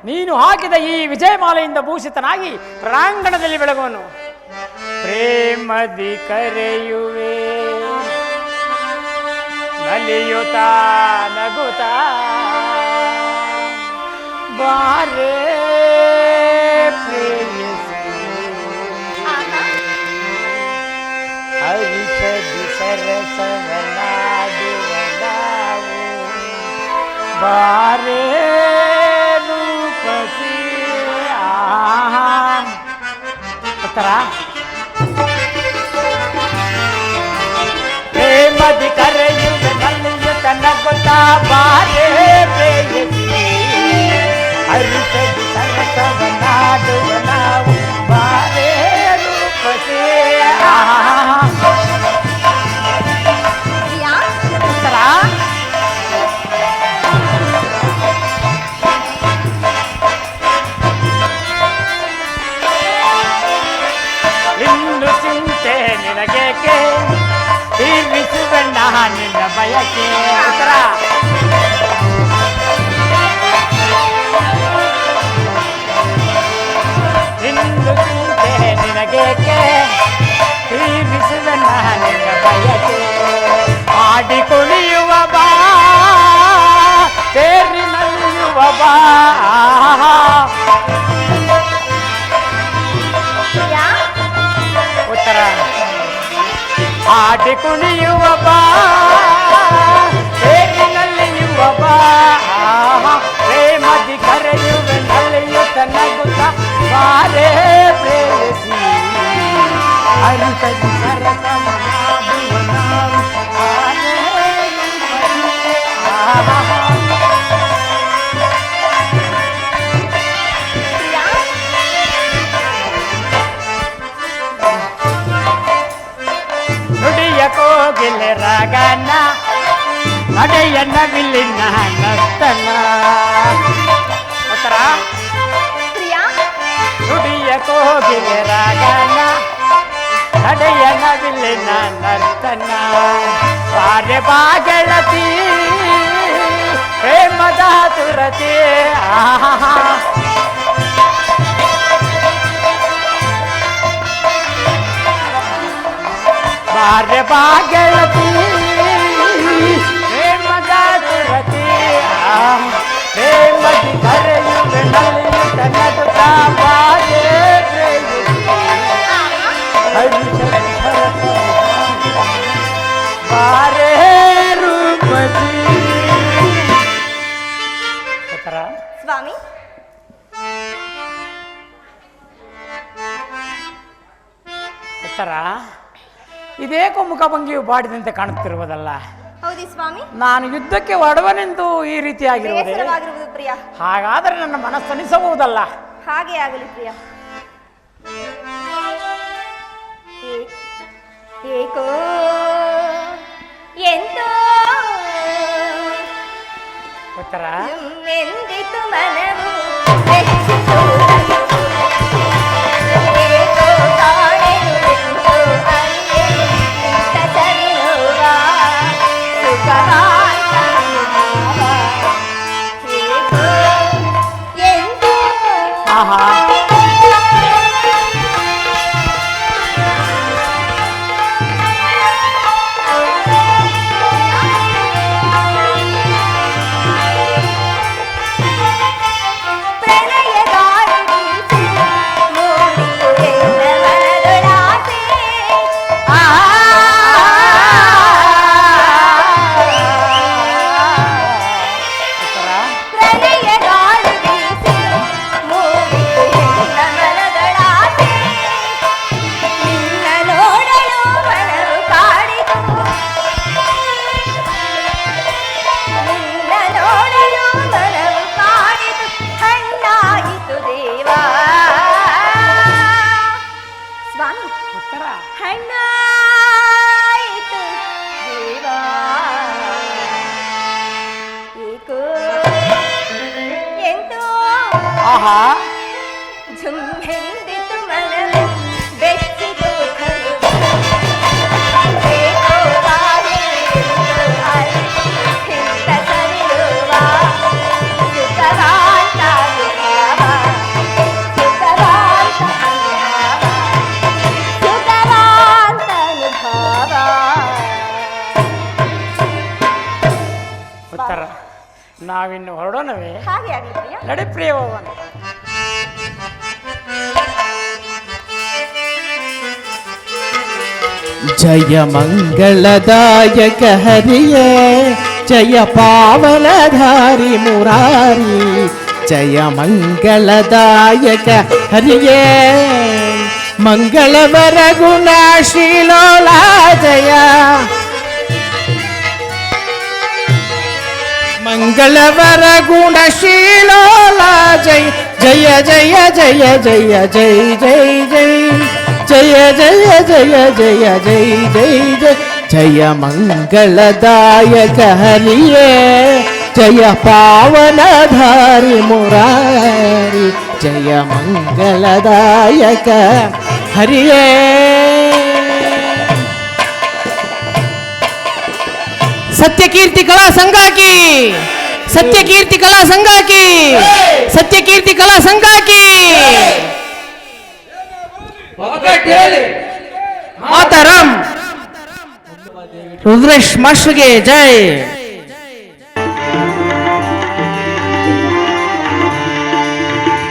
ನೀನು ಹಾಕಿದ ಈ ವಿಜಯಮಾಲೆಯಿಂದ ಭೂಷಿತನಾಗಿ ರಣಾಂಗಣದಲ್ಲಿ ಬೆಳಗುವನು. ಪ್ರೇಮದಿ ಕರೆಯುವೆ ನಲಿಯುತ್ತಾ ನಗುತ್ತಾ ಬಾರೆ ಪ್ರೇಮಿಸಿ ಹರಿಷದಿ ಸರಸವನಾಡುವ ನಾವು ಬಾರೆ ರೂಪಸಿ. ಉತ್ತರ, ಪ್ರೇಮದಿ ಕರೆಯುವೆ ನಲಿಯುತ್ತ ನಗುತ್ತಾ ಬಾರೆ ಪ್ರೇಯಸಿ ಹರಿಷದಿ ಸರಸವನಾಡುವ ನಾವು ಬಾರೆ ರೂಪಸಿ. ಉತ್ತರ, ಇನ್ನು ಚಿಂತೆ ನಿನಗೇಕೆ, ತೀರಿಸುವೆಣ್ಣ ನಿನ್ನ ಬಯಕೆ. ಉತ್ತರ, ಇನ್ನು ಚಿಂತೆ ನಿನಗೇಕೆ, ತೀರಿಸುವೆಣ್ಣ ನಿನ್ನ ಬಯಕೆ. ಆಡಿ ಕುಣಿಯುವ ಬಾ, ಸೇರಿ ನಲಿಯುವ ಬಾ. ಉತ್ತರ, ಆಡಿ ಕುಣಿಯುವ ಬಾ, ಸೇರಿ ನಲಿಯುವ ಬಾ. ಪ್ರೇಮದಿ ಕರೆಯುವೆ ನಲಿಯುತ್ತ ನಗುತ್ತ ಬಾರೆ ಪ್ರೇಯಸಿ ಹರಿಷದಿ ಸರಸವನಾಡುವ ನಾವು ಬಾರೆ ನುಡಿಯ ಕೋಗಿಲ ರಾಗನ ನಡೆಯ ನವಿಲಿನ ನರ್ತನ. ಉತ್ತರ, ನುಡಿಯ ಕೋಗಿಲ ರಾಗನ ನಡೆಯ ನವಿಲಿನ ನರ್ತನ. ಬಾರೆ ಬಾ ಗೆಳತಿ ಪ್ರೇಮದ ತುರತಿ. ಬಾರೆ ಬಾ ಗೆಳತಿ ಪ್ರೇಮದ ಸುರತಿ ಪ್ರೇಮದಿ ಕರೆಯುವೆ ನಲಿಯುತ್ತ ನಗುತ್ತ ಬಾರೆ ಬಾರೆ ರೂಪದಿ. ಸ್ವಾಮಿ, ಉತ್ತರ ಇದೇಕೋ ಮುಖಭಂಗಿಯು ಬಾಡಿದಂತೆ ಕಾಣುತ್ತಿರುವುದಲ್ಲ. ಹೌದಿ ಸ್ವಾಮಿ, ನಾನು ಯುದ್ಧಕ್ಕೆ ಹೊರಡುವನೆಂದು ಈ ರೀತಿಯಾಗಿರುವುದೇ? ಬೇಸರವಾಗಿರುವುದು ಪ್ರಿಯ. ಹಾಗಾದರೆ ನನ್ನ ಮನಸ್ಸನಿಸಬಹುದಲ್ಲ. ಹಾಗೆ ಆಗಲಿ ಪ್ರಿಯ. ಏಕೋ ಎಂತೋ ಉತ್ತರ ಎಂದಿತು ಮನವು ಬೆಚ್ಚಿತು. ಏಕೋ ಕಾಣೆನು ಎಂತೋ ಅಂದೆ ಇಂಥ ಸವಿನೋವ ಸುಖವಾಂತ ಅನುಭವ. ಏಕೋ ಎಂತೋ ಆಹಾ ಝುಮ್ಮೆಂದಿತು ಮನವು ಬೆಚ್ಚಿತು ಕರುಳು. ಏಕೋ ಕಾಣೆನು ಇಂಥ ಸವಿನೋವ ಸುಖವಾಂತ ಅನುಭವ. ಸುಖವಾಂತ ಅನುಭವ. ಸುಖವಾಂತ ಅನುಭವ. ಉತ್ತರ ನಾವಿನ್ನು ಹೊರಡೋಣವೇ? ಹಾಗೆ ಆಗಲಿ ಪ್ರಿಯ. ನಡೆ ಪ್ರಿಯ ಹೋಗೋಣ. ಜಯ ಮಂಗಳದಾಯಕ ಹರಿಯೇ ಜಯ ಪಾವನಧಾರಿ ಮುರಾರಿ ಜಯ ಮಂಗಳದಾಯಕ ಹರಿಯೇ ಮಂಗಳವರ ಗುಣಶೀಲೋಲ ಜಯ ಮಂಗಳವರ ಗುಣಶೀಲೋಲ ಜಯ ಜಯ ಜಯ ಜಯ ಜಯ ಜಯ ಜಯ ಜಯ ಜಯ ಜಯ ಜಯ ಜಯ ಜಯ ಜಯ ಜಯ ಮಂಗಳದಾಯಕ ಹರಿಯೇ ಜಯ ಪಾವನಧಾರಿ ಮುರಾರಿ ಜಯ ಮಂಗಳದಾಯಕ ಹರಿಯೇ. ಸತ್ಯಕೀರ್ತಿ ಕಲಾ ಸಂಘ ಕಿ ಸತ್ಯಕೀರ್ತಿ ಕಲಾ ಸಂಘ ಕಿ ಸತ್ಯಕೀರ್ತಿ ಕಲಾ ಸಂಘ ಕಿ ಮಾತರಂ ರುದ್ರೇಶ್ ಮಾಸ್ಟರ್ಗೆ ಜೈ.